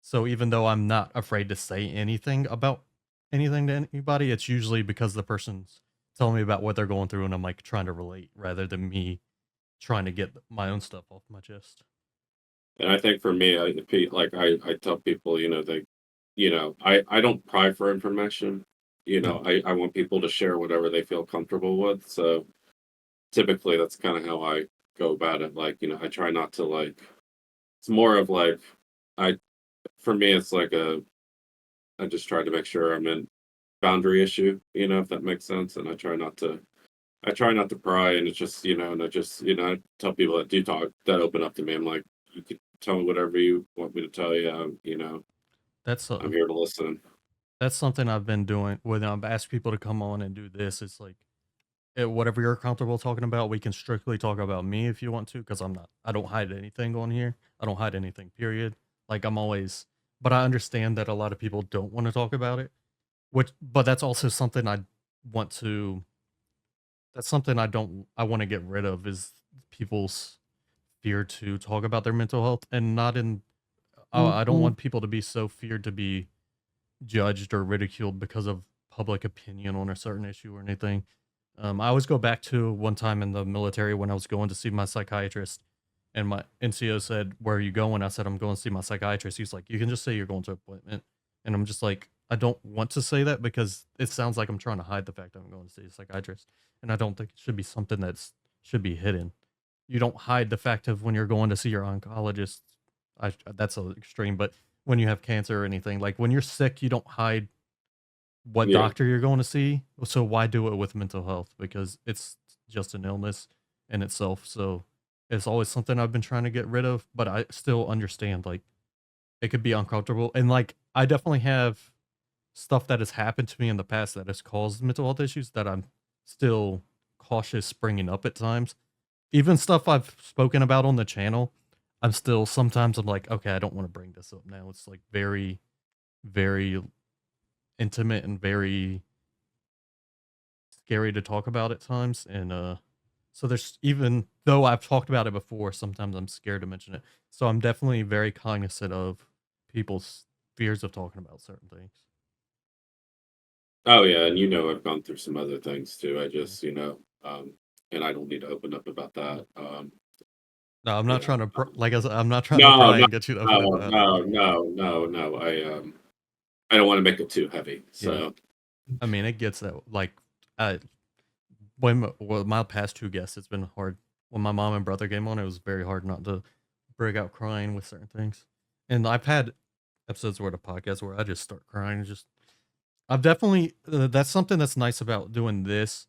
Speaker 1: So even though I'm not afraid to say anything about anything to anybody, it's usually because the person's telling me about what they're going through and I'm like trying to relate rather than me trying to get my own stuff off my chest.
Speaker 2: and I think for me, like I tell people, I don't pry for information.
Speaker 1: Yeah.
Speaker 2: I want people to share whatever they feel comfortable with. So typically, that's kind of how I go about it. Like, I try not to like. It's more of like, I for me, it's like I just try to make sure I'm in boundary issue. If that makes sense, and I try not to pry, and it's just, and I just, I tell people that do talk that open up to me. I'm like, you could tell me whatever you want me to tell you.
Speaker 1: That's
Speaker 2: I'm here to listen.
Speaker 1: that's something I've been doing when I've asked people to come on and do this. It's like whatever you're comfortable talking about, we can strictly talk about me if you want to, because I don't hide anything on here. I don't hide anything, period. Like I'm always, but I understand that a lot of people don't want to talk about it, but that's also something want to, that's something I want to get rid of is people's fear to talk about their mental health and not in, I don't want people to be so feared to be judged or ridiculed because of public opinion on a certain issue or anything. I always go back to one time in the military when I was going to see my psychiatrist, and my NCO said, "Where are you going?" I said, "I'm going to see my psychiatrist." He's like, "You can just say you're going to an appointment," and I'm just like, I don't want to say that because it sounds like I'm trying to hide the fact that I'm going to see a psychiatrist, and I don't think it should be something that's should be hidden. You don't hide the fact of when you're going to see your oncologist. That's a extreme, but when you have cancer or anything, like when you're sick, you don't hide what
Speaker 2: Yeah,
Speaker 1: doctor you're going to see. So why do it with mental health? Because it's just an illness in itself. So it's always something I've been trying to get rid of, but I still understand like it could be uncomfortable. And like I definitely have stuff that has happened to me in the past that has caused mental health issues that I'm still cautious bringing up at times. Even stuff I've spoken about on the channel, I'm still sometimes I'm like, okay, I don't want to bring this up now. It's like very, very intimate and very scary to talk about at times. And so there's, even though I've talked about it before, sometimes I'm scared to mention it. So I'm definitely very cognizant of people's fears of talking about certain things.
Speaker 2: oh yeah, and I've gone through some other things too. I
Speaker 1: Yeah.
Speaker 2: just and I don't need to open up about that.
Speaker 1: No, I'm not
Speaker 2: Yeah.
Speaker 1: trying to like I said, I'm not trying to
Speaker 2: No,
Speaker 1: pry
Speaker 2: no,
Speaker 1: and get you to open up
Speaker 2: no,
Speaker 1: about it.
Speaker 2: no,
Speaker 1: Like,
Speaker 2: no, no, no. I don't want to make it too heavy.
Speaker 1: yeah,
Speaker 2: So
Speaker 1: I mean, it gets that like, I when well, my past two guests, it's been hard. When my mom and brother came on, it was very hard not to break out crying with certain things. And I've had episodes where the podcast where I just start crying. Just I've definitely that's something that's nice about doing this.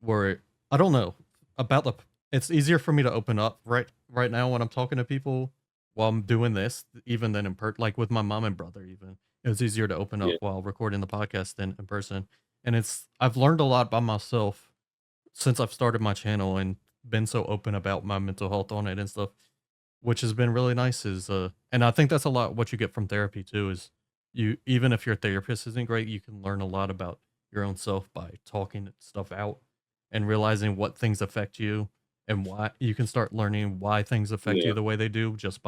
Speaker 1: Where I don't know about the, it's easier for me to open up right now when I'm talking to people while I'm doing this, even than in like with my mom and brother. Even it was easier to open up
Speaker 2: yeah,
Speaker 1: while recording the podcast than in person. And I've learned a lot by myself since I've started my channel and been so open about my mental health on it and stuff, which has been really nice. Is and I think that's a lot what you get from therapy too. Is you, even if your therapist isn't great, you can learn a lot about your own self by talking stuff out and realizing what things affect you and why. You can start learning why things affect you
Speaker 2: yeah,
Speaker 1: the way they do just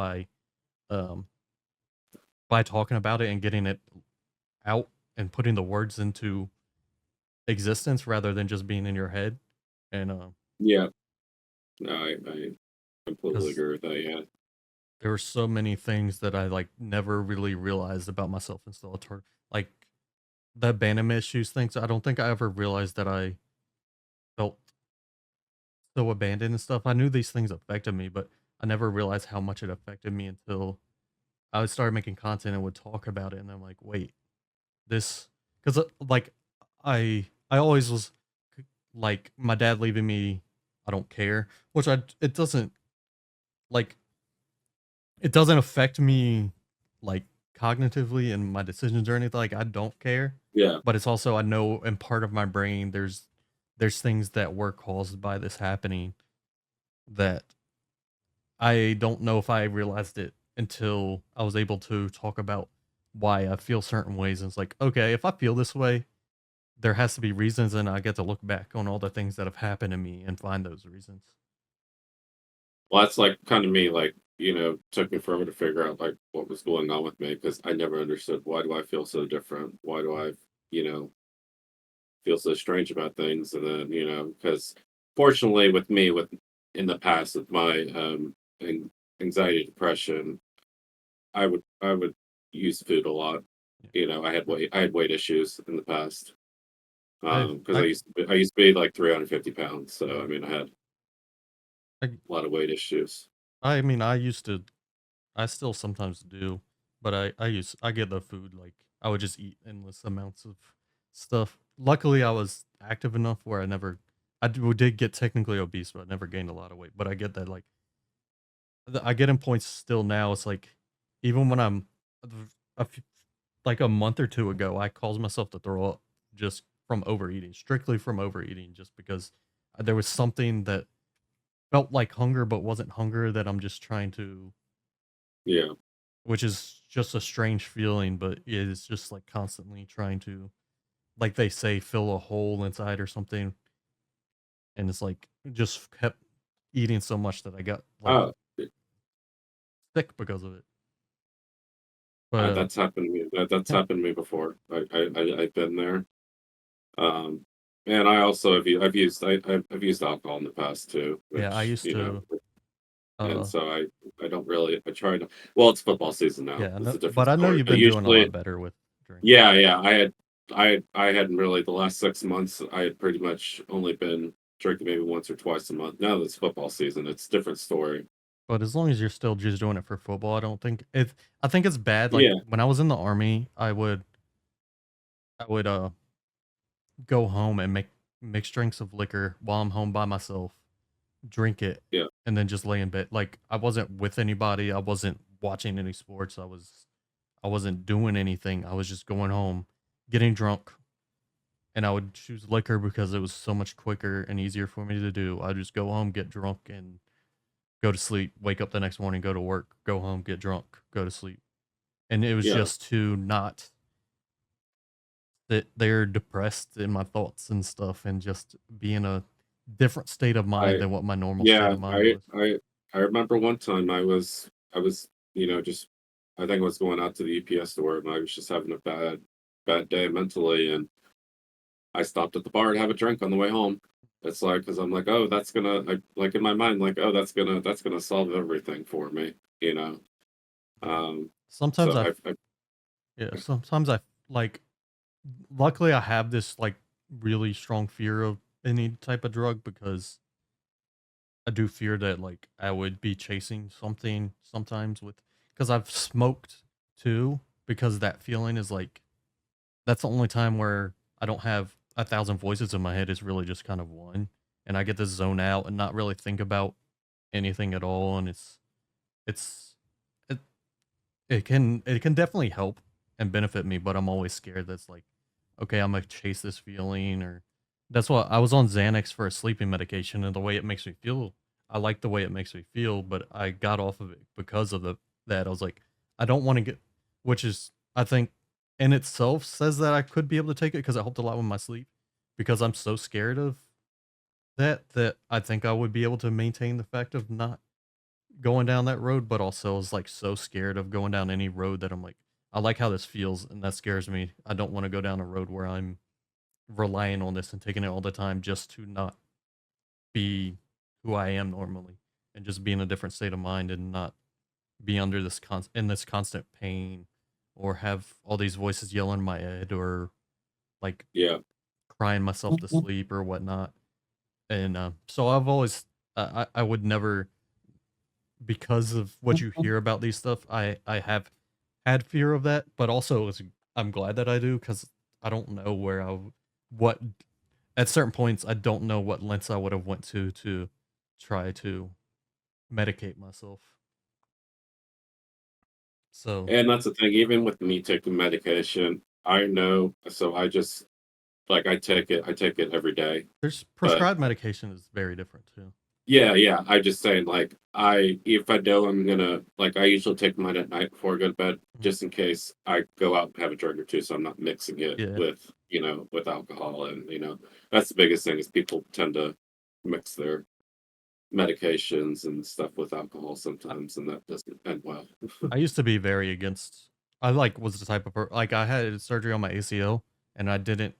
Speaker 1: um by talking about it and getting it out and putting the words into existence rather than just being in your head. And
Speaker 2: yeah. No, I completely
Speaker 1: because
Speaker 2: agree with that. Yeah,
Speaker 1: there were so many things that I like never really realized about myself until I turned, like the abandonment issues things. I don't think I ever realized that I felt so abandoned and stuff. I knew these things affected me, but I never realized how much it affected me until I would start making content and would talk about it. And I'm like, wait, this, because like I always was like my dad leaving me, I don't care, which it doesn't like it doesn't affect me like cognitively in my decisions or anything. Like I don't care,
Speaker 2: yeah,
Speaker 1: but it's also I know in part of my brain there's things that were caused by this happening that I don't know if I realized it until I was able to talk about why I feel certain ways. And it's like, okay, if I feel this way, there has to be reasons, and I get to look back on all the things that have happened to me and find those reasons.
Speaker 2: well, that's like kind of me. Like took me forever to figure out like what was going on with me because I never understood why do I feel so different? Why do I you know feel so strange about things? And then because fortunately with me with in the past with my anxiety depression, I would use food a lot.
Speaker 1: Yeah.
Speaker 2: I had weight issues in the past.
Speaker 1: I've
Speaker 2: Because I used to be like 350 pounds, so I mean I had
Speaker 1: I
Speaker 2: a lot of weight issues.
Speaker 1: I mean I used to, I still sometimes do, but I get the food, like I would just eat endless amounts of stuff. Luckily, I was active enough where did get technically obese, but I never gained a lot of weight. But I get that like I get in points still now. It's like even when I'm a few, like a month or two ago, I caused myself to throw up just from overeating, strictly from overeating, just because there was something that felt like hunger but wasn't hunger that I'm just trying to,
Speaker 2: Yeah.
Speaker 1: which is just a strange feeling, but it is just like constantly trying to, like they say, fill a hole inside or something. And it's like just kept eating so much that I got like
Speaker 2: Oh,
Speaker 1: sick because of it. But
Speaker 2: that's happened to me. That's
Speaker 1: yeah,
Speaker 2: happened to me before. I've been there. Um, and I also I've used alcohol in the past too,
Speaker 1: yeah, I
Speaker 2: which
Speaker 1: used to.
Speaker 2: and
Speaker 1: Uh,
Speaker 2: so I don't really I try to. Well, it's football season now.
Speaker 1: yeah,
Speaker 2: It's
Speaker 1: no,
Speaker 2: a different
Speaker 1: but I know
Speaker 2: story.
Speaker 1: you've
Speaker 2: But
Speaker 1: been doing a lot
Speaker 2: usually,
Speaker 1: better with drinking.
Speaker 2: yeah. I hadn't really the last 6 months. I had pretty much only been drinking maybe once or twice a month. Now that it's football season, it's a different story.
Speaker 1: But as long as you're still just doing it for football, I don't think it. I think it's bad. Like
Speaker 2: Yeah,
Speaker 1: when I was in the army, I would go home and make mixed drinks of liquor while I'm home by myself, drink it,
Speaker 2: yeah,
Speaker 1: and then just lay in bed. Like I wasn't with anybody. I wasn't watching any sports. I wasn't doing anything. I was just going home, getting drunk, and I would choose liquor because it was so much quicker and easier for me to do. I'd just go home, get drunk, and go to sleep. Wake up the next morning, go to work, go home, get drunk, go to sleep. And it was
Speaker 2: yeah.
Speaker 1: just to not sit there depressed in my thoughts and stuff, and just be in a different state of mind
Speaker 2: I
Speaker 1: than what my normal state
Speaker 2: Yeah,
Speaker 1: of mind was.
Speaker 2: I remember one time I was, just I think I was going out to the UPS store and I was just having a bad day mentally and I stopped at the bar to have a drink on the way home. It's like because I'm like, oh, that's gonna like in my mind, like, oh, that's gonna solve everything for me, you know.
Speaker 1: Yeah.
Speaker 2: Um,
Speaker 1: Sometimes
Speaker 2: so
Speaker 1: I, yeah, sometimes I like, luckily I have this like really strong fear of any type of drug because I do fear that like I would be chasing something sometimes with, because I've smoked too, because that feeling is like, that's the only time where I don't have a thousand voices in my head. Is really just kind of one, and I get to zone out and not really think about anything at all. And it's it it can definitely help and benefit me, but I'm always scared that's like, okay, I'm gonna chase this feeling, or that's why I was on Xanax for a sleeping medication, and the way it makes me feel, I like the way it makes me feel, but I got off of it because of the that. I was like, I don't want to get, which is I think in itself says that I could be able to take it because it helped a lot with my sleep, because I'm so scared of that I think I would be able to maintain the fact of not going down that road, but also I was like so scared of going down any road that I'm like, I like how this feels, and that scares me. I don't want to go down a road where I'm relying on this and taking it all the time just to not be who I am normally, and just be in a different state of mind and not be under this in this constant pain, or have all these voices yelling in my head, or like
Speaker 2: yeah.
Speaker 1: crying myself to sleep or whatnot. And so I've always I would never, because of what you hear about these stuff, I have had fear of that, but also I'm glad that I do, because I don't know where what at certain points I don't know what lengths I would have went to try to medicate myself. So
Speaker 2: And that's the thing. Even with me taking medication, I know. So I just like I take it every day.
Speaker 1: there's
Speaker 2: But
Speaker 1: prescribed medication is very different too.
Speaker 2: yeah, yeah. I just saying like if I know I'm gonna like I usually take mine at night before I go to bed,
Speaker 1: Mhm.
Speaker 2: just in case I go out and have a drink or two, so I'm not mixing it
Speaker 1: Yeah,
Speaker 2: with with alcohol and that's the biggest thing is people tend to mix their medications and stuff with alcohol sometimes, and that doesn't end well.
Speaker 1: I used to be very against. I like was the type of like I had surgery on my ACL, and I didn't.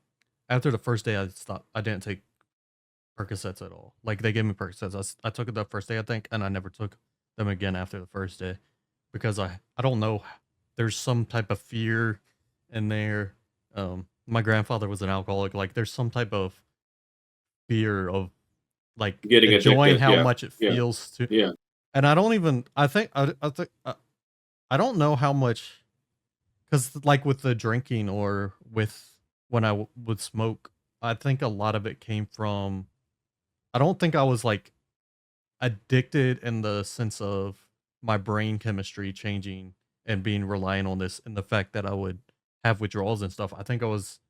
Speaker 1: After the first day, I stopped. I didn't take Percocets at all. Like they gave me Percocets. I took it the first day, I think, and I never took them again after the first day, because I don't know. There's some type of fear in there. My grandfather was an alcoholic. Like there's some type of fear of like
Speaker 2: Getting
Speaker 1: enjoying
Speaker 2: addicted,
Speaker 1: how
Speaker 2: yeah,
Speaker 1: much it
Speaker 2: yeah,
Speaker 1: feels to,
Speaker 2: yeah.
Speaker 1: and I don't even. I think I don't know how much, because like with the drinking or with when I would smoke, I think a lot of it came from. I don't think I was like addicted in the sense of my brain chemistry changing and being reliant on this, and the fact that I would have withdrawals and stuff. I think I was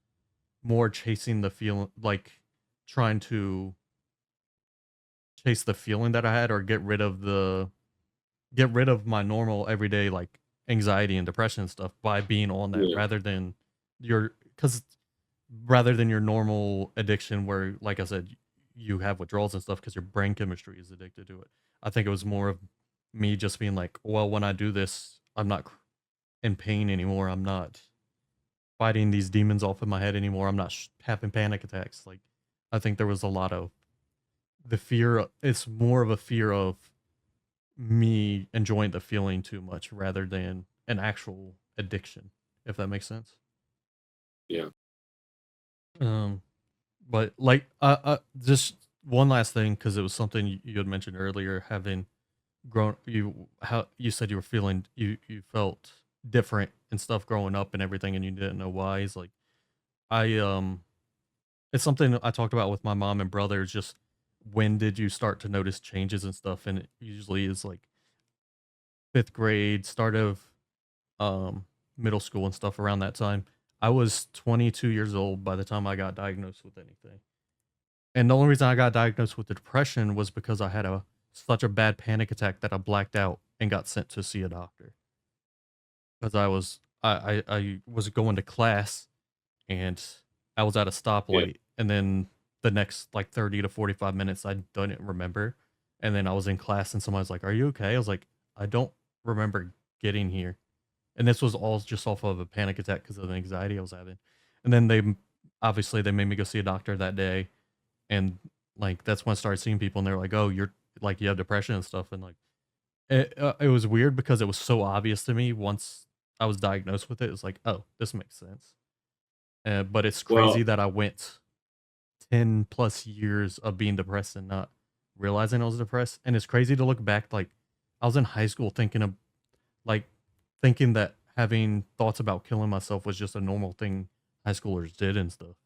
Speaker 1: more chasing the feeling, like trying to chase the feeling that I had, or get rid of my normal everyday like anxiety and depression and stuff by being on that,
Speaker 2: Yeah.
Speaker 1: your because rather than your normal addiction where, like I said, you have withdrawals and stuff because your brain chemistry is addicted to it. I think it was more of me just being like, well, when I do this, I'm not in pain anymore. I'm not fighting these demons off in my head anymore. I'm not having panic attacks. Like, I think there was a lot of the fear. It's more of a fear of me enjoying the feeling too much rather than an actual addiction, if that makes sense.
Speaker 2: Yeah.
Speaker 1: Um, but like, just one last thing because it was something you had mentioned earlier. Having grown, how you said you were feeling, you felt different and stuff growing up and everything, and you didn't know why. It's like I it's something I talked about with my mom and brother. Is just when did you start to notice changes and stuff? And it usually is like fifth grade, start of um, middle school and stuff around that time. I was 22 years old by the time I got diagnosed with anything. And the only reason I got diagnosed with the depression was because I had a such a bad panic attack that I blacked out and got sent to see a doctor. Because I was going to class and I was at a
Speaker 2: Yeah.
Speaker 1: stoplight, and then the next like 30 to 45 minutes I didn't remember. And then I was in class and someone was like, "Are you okay?" I was like, "I don't remember getting here." And this was all just off of a panic attack because of the anxiety I was having. And then obviously they made me go see a doctor that day, and like that's when I started seeing people, and they're like, "Oh, you're like you have depression and stuff," and like it was weird because it was so obvious to me once I was diagnosed with it. It was like, "Oh, this makes sense." But it's crazy
Speaker 2: Well,
Speaker 1: that I went 10 plus years of being depressed and not realizing I was depressed. And it's crazy to look back. Like, I was in high school like, thinking that having thoughts about killing myself was just a normal thing high schoolers did and stuff.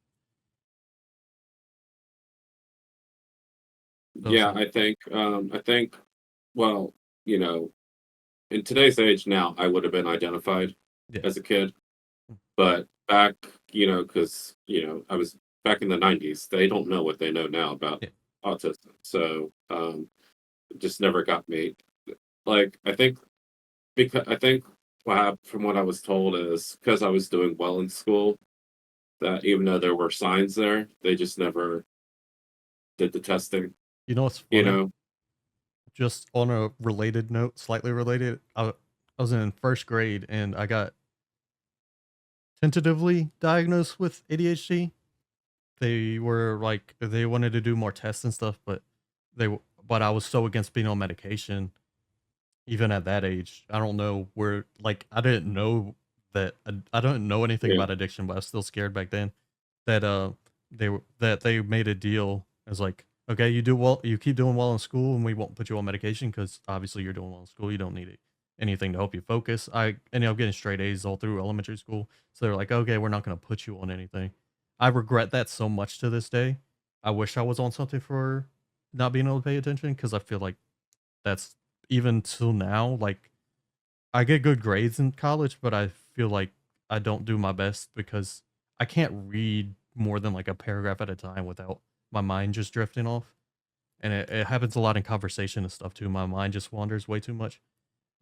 Speaker 1: So it's
Speaker 2: yeah,
Speaker 1: like,
Speaker 2: I think, well, you know, in today's age now, I would have been identified
Speaker 1: yeah,
Speaker 2: as a kid, but back, because, I was back in the 90s, they don't know what they know now about
Speaker 1: yeah,
Speaker 2: autism. So, it just never got me. Like, I think what happened from what I was told is because I was doing well in school, that even though there were signs there, they just never did the testing,
Speaker 1: you know what's
Speaker 2: you
Speaker 1: funny?
Speaker 2: know?
Speaker 1: Just on a related note, slightly related, I was in first grade and I got tentatively diagnosed with ADHD. They were like, they wanted to do more tests and stuff, but but I was so against being on medication even at that age. I don't know where, like, I didn't know that I don't know anything
Speaker 2: Yeah.
Speaker 1: about addiction, but I was still scared back then that that they made a deal as like, okay, you do well, you keep doing well in school, and we won't put you on medication because obviously you're doing well in school. You don't need anything to help you focus. I ended up getting straight A's all through elementary school, so they're like, okay, we're not going to put you on anything. I regret that so much to this day. I wish I was on something for not being able to pay attention because I feel like that's even till now, like, I get good grades in college, but I feel like I don't do my best because I can't read more than like a paragraph at a time without my mind just drifting off. And it happens a lot in conversation and stuff too. My mind just wanders way too much.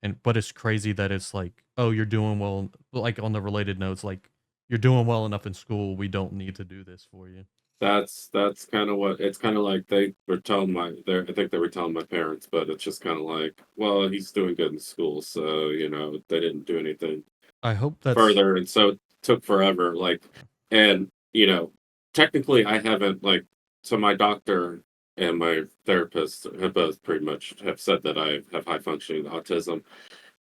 Speaker 1: And but it's crazy that it's like, oh, you're doing well, like on the related notes, like you're doing well enough in school. We don't need to do this for you.
Speaker 2: That's kinda what it's kinda like they were telling I think they were telling my parents, but it's just kinda like, well, he's doing good in school, so, they didn't do anything
Speaker 1: I hope that's
Speaker 2: further, and so it took forever, like and, technically, I haven't, so my doctor and my therapist have both pretty much have said that I have high functioning autism.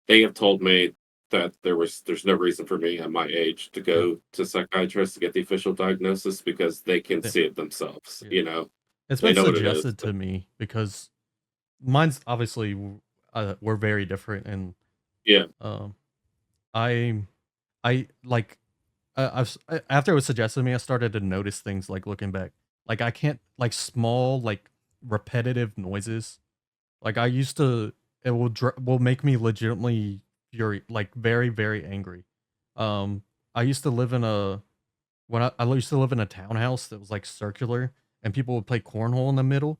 Speaker 2: They have told me that there's no reason for me at my age to
Speaker 1: yeah.
Speaker 2: go to psychiatrists to get the official diagnosis because they can
Speaker 1: Yeah.
Speaker 2: see it themselves,
Speaker 1: Yeah. It's
Speaker 2: They
Speaker 1: been
Speaker 2: know what it is.
Speaker 1: suggested to me because mine's obviously we're very different, and
Speaker 2: Yeah,
Speaker 1: um, I I like after it was suggested to me, I started to notice things like looking back, like I can't like small like repetitive noises. Like I used to, it will make me legitimately like very very angry. Um, I used to live in a when I used to live in a townhouse that was like circular, and people would play cornhole in the middle,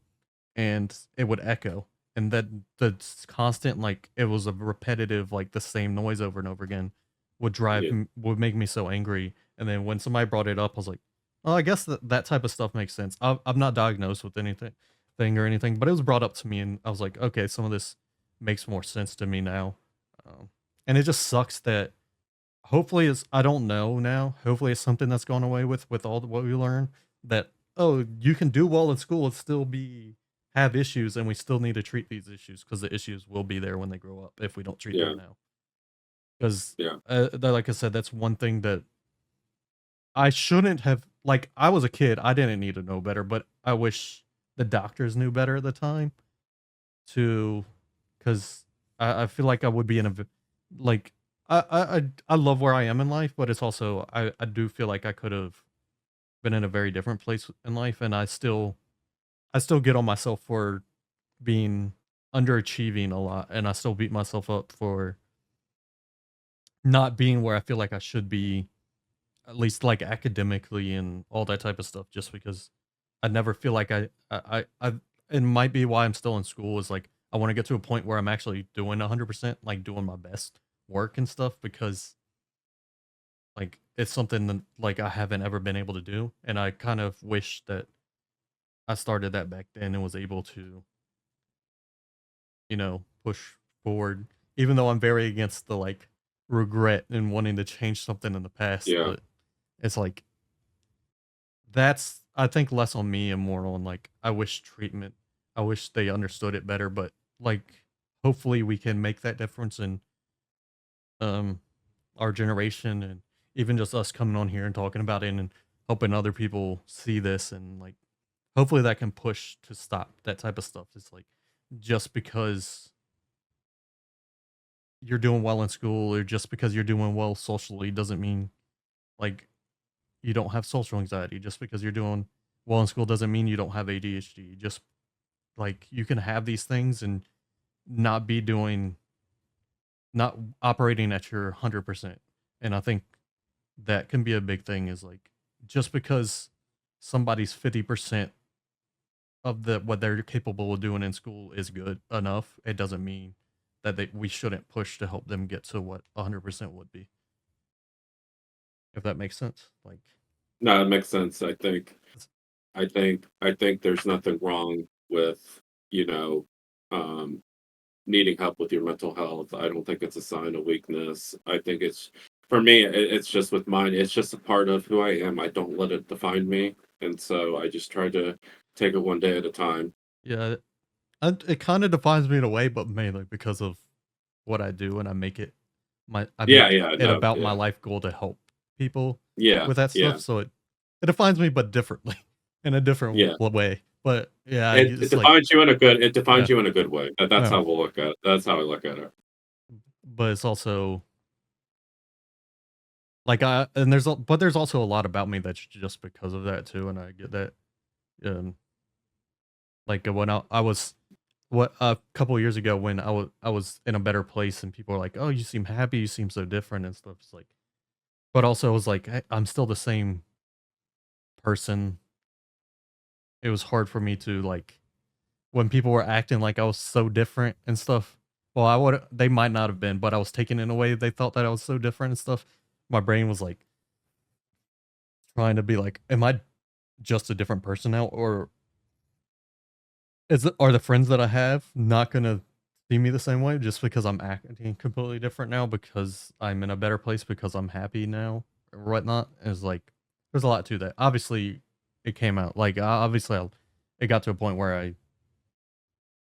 Speaker 1: and it would echo, and that the constant like it was a repetitive like the same noise over and over again
Speaker 2: Yeah.
Speaker 1: would make me so angry. And then when somebody brought it up, I was like, oh, I guess that type of stuff makes sense. I'm not diagnosed with anything thing or anything, but it was brought up to me, and I was like, okay, some of this makes more sense to me now. um, and it just sucks that hopefully it's I don't know now. Hopefully it's something that's gone away with all what we learn, that oh, you can do well in school and still be have issues, and we still need to treat these issues because the issues will be there when they grow up if we don't treat them
Speaker 2: Yeah.
Speaker 1: now. Because
Speaker 2: Yeah.
Speaker 1: like I said, that's one thing that I shouldn't have. Like I was a kid, I didn't need to know better, but I wish the doctors knew better at the time to, because I feel like I would be in like I love where I am in life, but it's also I do feel like I could have been in a very different place in life, and I still get on myself for being underachieving a lot, and I still beat myself up for not being where I feel like I should be, at least like academically and all that type of stuff, just because I never feel like I it might be why I'm still in school is like I want to get to a point where I'm actually doing 100%, like doing my best work and stuff, because like it's something that like I haven't ever been able to do, and I kind of wish that I started that back then and was able to, push forward, even though I'm very against the like regret and wanting to change something in the past.
Speaker 2: Yeah.
Speaker 1: But it's like that's I think less on me and more on like I wish they understood it better, but like hopefully we can make that difference in um our generation, and even just us coming on here and talking about it and helping other people see this, and like hopefully that can push to stop that type of stuff. It's like just because you're doing well in school or just because you're doing well socially doesn't mean like you don't have social anxiety. Just because you're doing well in school doesn't mean you don't have ADHD. Just like you can have these things and not be doing not operating at your 100%. And I think that can be a big thing, is like just because somebody's 50% of the what they're capable of doing in school is good enough, it doesn't mean that we shouldn't push to help them get to what 100% would be. If that makes sense. Like
Speaker 2: No, it makes sense.
Speaker 1: it's-
Speaker 2: I think there's nothing wrong with, you know, um, needing help with your mental health. I don't think it's a sign of weakness. I think it's for me, it's just with mine, it's just a part of who I am. I don't let it define me. And so I just try to take it one day at a time.
Speaker 1: yeah, it kind of defines me in a way, but mainly because of what I do, and I
Speaker 2: Yeah,
Speaker 1: make
Speaker 2: yeah,
Speaker 1: it
Speaker 2: no,
Speaker 1: about my
Speaker 2: yeah.
Speaker 1: life goal to help people
Speaker 2: Yeah,
Speaker 1: with that stuff.
Speaker 2: yeah,
Speaker 1: So it defines me, but differently, in a different
Speaker 2: yeah.
Speaker 1: way. But yeah,
Speaker 2: It
Speaker 1: it's like
Speaker 2: defines you in a good it
Speaker 1: yeah,
Speaker 2: defines you in a good way. That's
Speaker 1: yeah.
Speaker 2: how we'll look at it. That's how I look at it.
Speaker 1: But it's also like but there's also a lot about me that's just because of that too, and I get that. Um, like when I was what a couple years ago when I was in a better place, and people were like, "Oh, you seem happy, you seem so different," and stuff. It's like, but also I was like, I'm still the same person. It was hard for me to like when people were acting like I was so different and stuff. Well, they might not have been, but I was taken in a way they thought that I was so different and stuff. My brain was like trying to be like, am I just a different person now, or are the friends that I have not gonna see me the same way just because I'm acting completely different now because I'm in a better place because I'm happy now or whatnot? Is like there's a lot to that. Obviously, it came out like it got to a point where I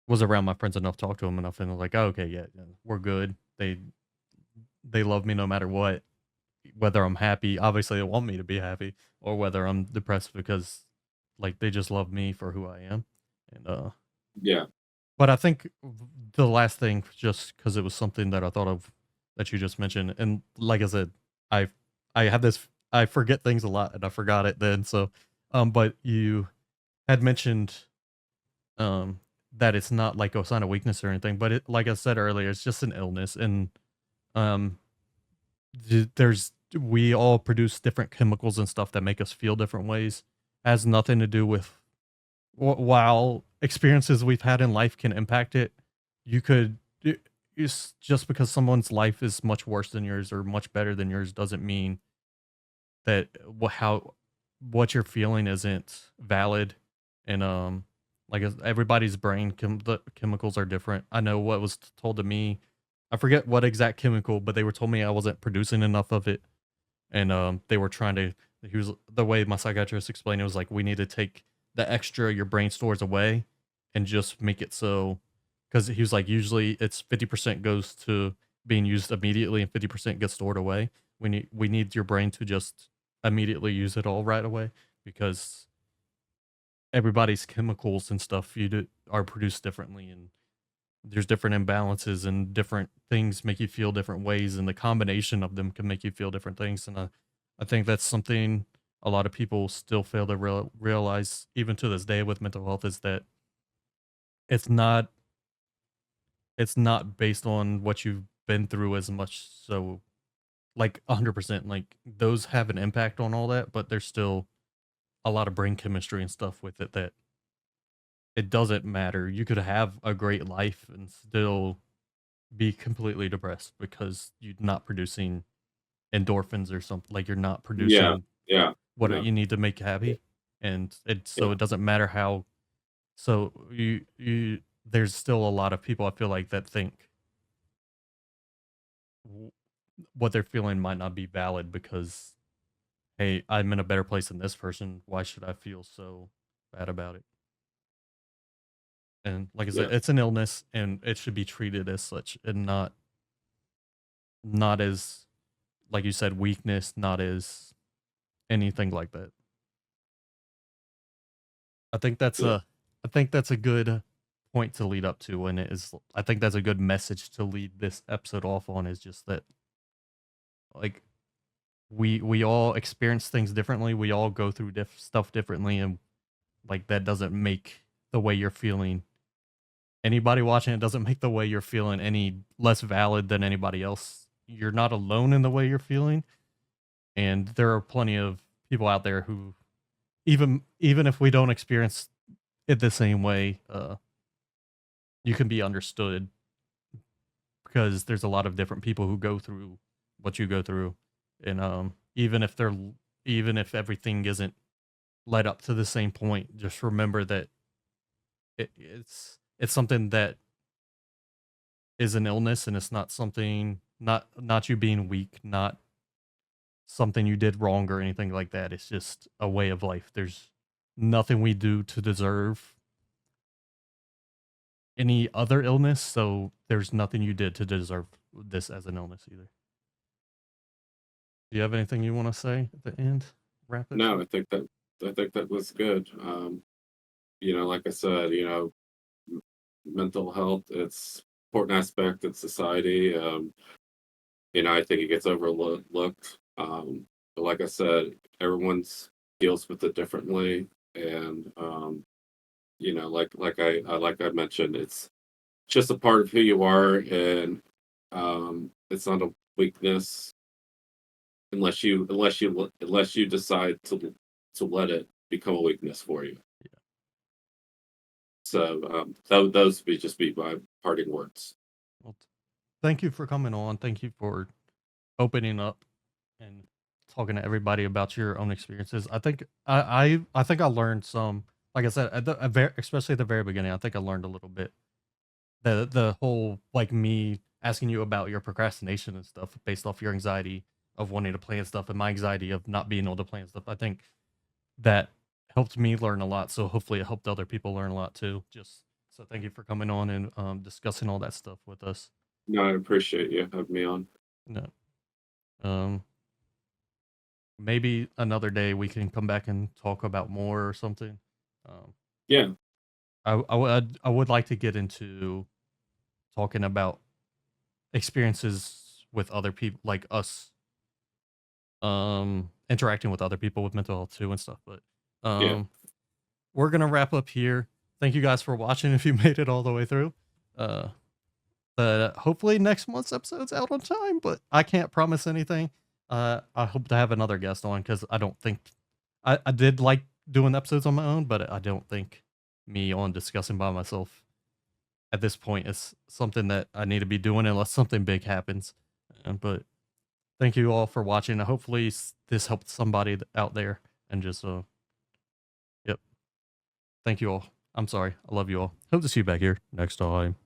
Speaker 1: was around my friends enough, talked to them enough, and was like, oh, okay, yeah, yeah, we're good. They love me no matter what, whether I'm happy. Obviously, they want me to be happy, or whether I'm depressed because like they just love me for who I am, and
Speaker 2: Yeah.
Speaker 1: but I think the last thing, just because it was something that I thought of that you just mentioned, and like I said, I I have this I forget things a lot, and I forgot it then. So, but you had mentioned um that it's not like a sign of weakness or anything, but it, like I said earlier, it's just an illness, and um, there's we all produce different chemicals and stuff that make us feel different ways. Has nothing to do with while experiences we've had in life can impact it. You could it's just because someone's life is much worse than yours or much better than yours doesn't mean that how what you're feeling isn't valid. And like everybody's brain the chemicals are different. I know what was told to me, I forget what exact chemical, but they were told me I wasn't producing enough of it. And they were trying to, he was, the way my psychiatrist explained it was like, we need to take the extra your brain stores away and just make it so, because he was like, usually it's 50% goes to being used immediately and 50% gets stored away. We need your brain to just immediately use it all right away, because everybody's chemicals and stuff are produced differently, and there's different imbalances, and different things make you feel different ways, and the combination of them can make you feel different things. And I think that's something a lot of people still fail to realize even to this day with mental health, is that it's not it's not based on what you've been through as much. So like 100%, like those have an impact on all that, but there's still a lot of brain chemistry and stuff with it that it doesn't matter. You could have a great life and still be completely depressed because you're not producing endorphins or something. Like you're not
Speaker 2: Yeah,
Speaker 1: producing
Speaker 2: yeah,
Speaker 1: what
Speaker 2: yeah,
Speaker 1: you need to make happy, and
Speaker 2: yeah,
Speaker 1: it doesn't matter how. So there's still a lot of people I feel like that think w- what they're feeling might not be valid because, hey, I'm in a better place than this person. Why should I feel so bad about it? And like I said,
Speaker 2: yeah.
Speaker 1: it's an illness and it should be treated as such, and not as, like you said, weakness, not as anything like that. I think that's
Speaker 2: Yeah.
Speaker 1: a I think that's a good point to lead up to, and it is, I think that's a good message to lead this episode off on, is just that, like, we all experience things differently. We all go through stuff differently, and like that doesn't make the way you're feeling, anybody watching it doesn't make the way you're feeling any less valid than anybody else. You're not alone in the way you're feeling, and there are plenty of people out there who, even if we don't experience it the same way, you can be understood, because there's a lot of different people who go through what you go through. And even if everything isn't led up to the same point, just remember that it's something that is an illness, and it's not something, not you being weak, not something you did wrong or anything like that. It's just a way of life. There's nothing we do to deserve any other illness, so there's nothing you did to deserve this as an illness either. Do you have anything you want to say at the end? Wrap this
Speaker 2: No,
Speaker 1: up?
Speaker 2: I think that was good. Like I said, m- mental health, it's important aspect in society. I think it gets overlooked. But like I said, everyone's deals with it differently, and like I mentioned, it's just a part of who you are, and it's not a weakness unless you decide to let it become a weakness for you.
Speaker 1: Yeah.
Speaker 2: So those would just be my parting words.
Speaker 1: Well, thank you for coming on. Thank you for opening up and talking to everybody about your own experiences. I think I think I learned some. Like I said, especially at the very beginning, I think I learned a little bit. The whole, like, me asking you about your procrastination and stuff based off your anxiety of wanting to plan stuff and my anxiety of not being able to plan stuff. I think that helped me learn a lot. So hopefully it helped other people learn a lot too. Just so thank you for coming on and discussing all that stuff with us.
Speaker 2: No, I appreciate you having me on.
Speaker 1: No, um, maybe another day we can come back and talk about more or something. Um,
Speaker 2: Yeah,
Speaker 1: I would like to get into talking about experiences with other people, like us, interacting with other people with mental health too and stuff. But
Speaker 2: yeah.
Speaker 1: um, we're gonna wrap up here. thank you guys for watching if you made it all the way through. Uh, hopefully next month's episode's out on time, but I can't promise anything. I hope to have another guest on because I don't think I did like doing episodes on my own, but I don't think me on discussing by myself at this point is something that I need to be doing unless something big happens. But thank you all for watching. Hopefully this helped somebody out there. And just yep. Thank you all. I'm sorry. I love you all. Hope to see you back here next time.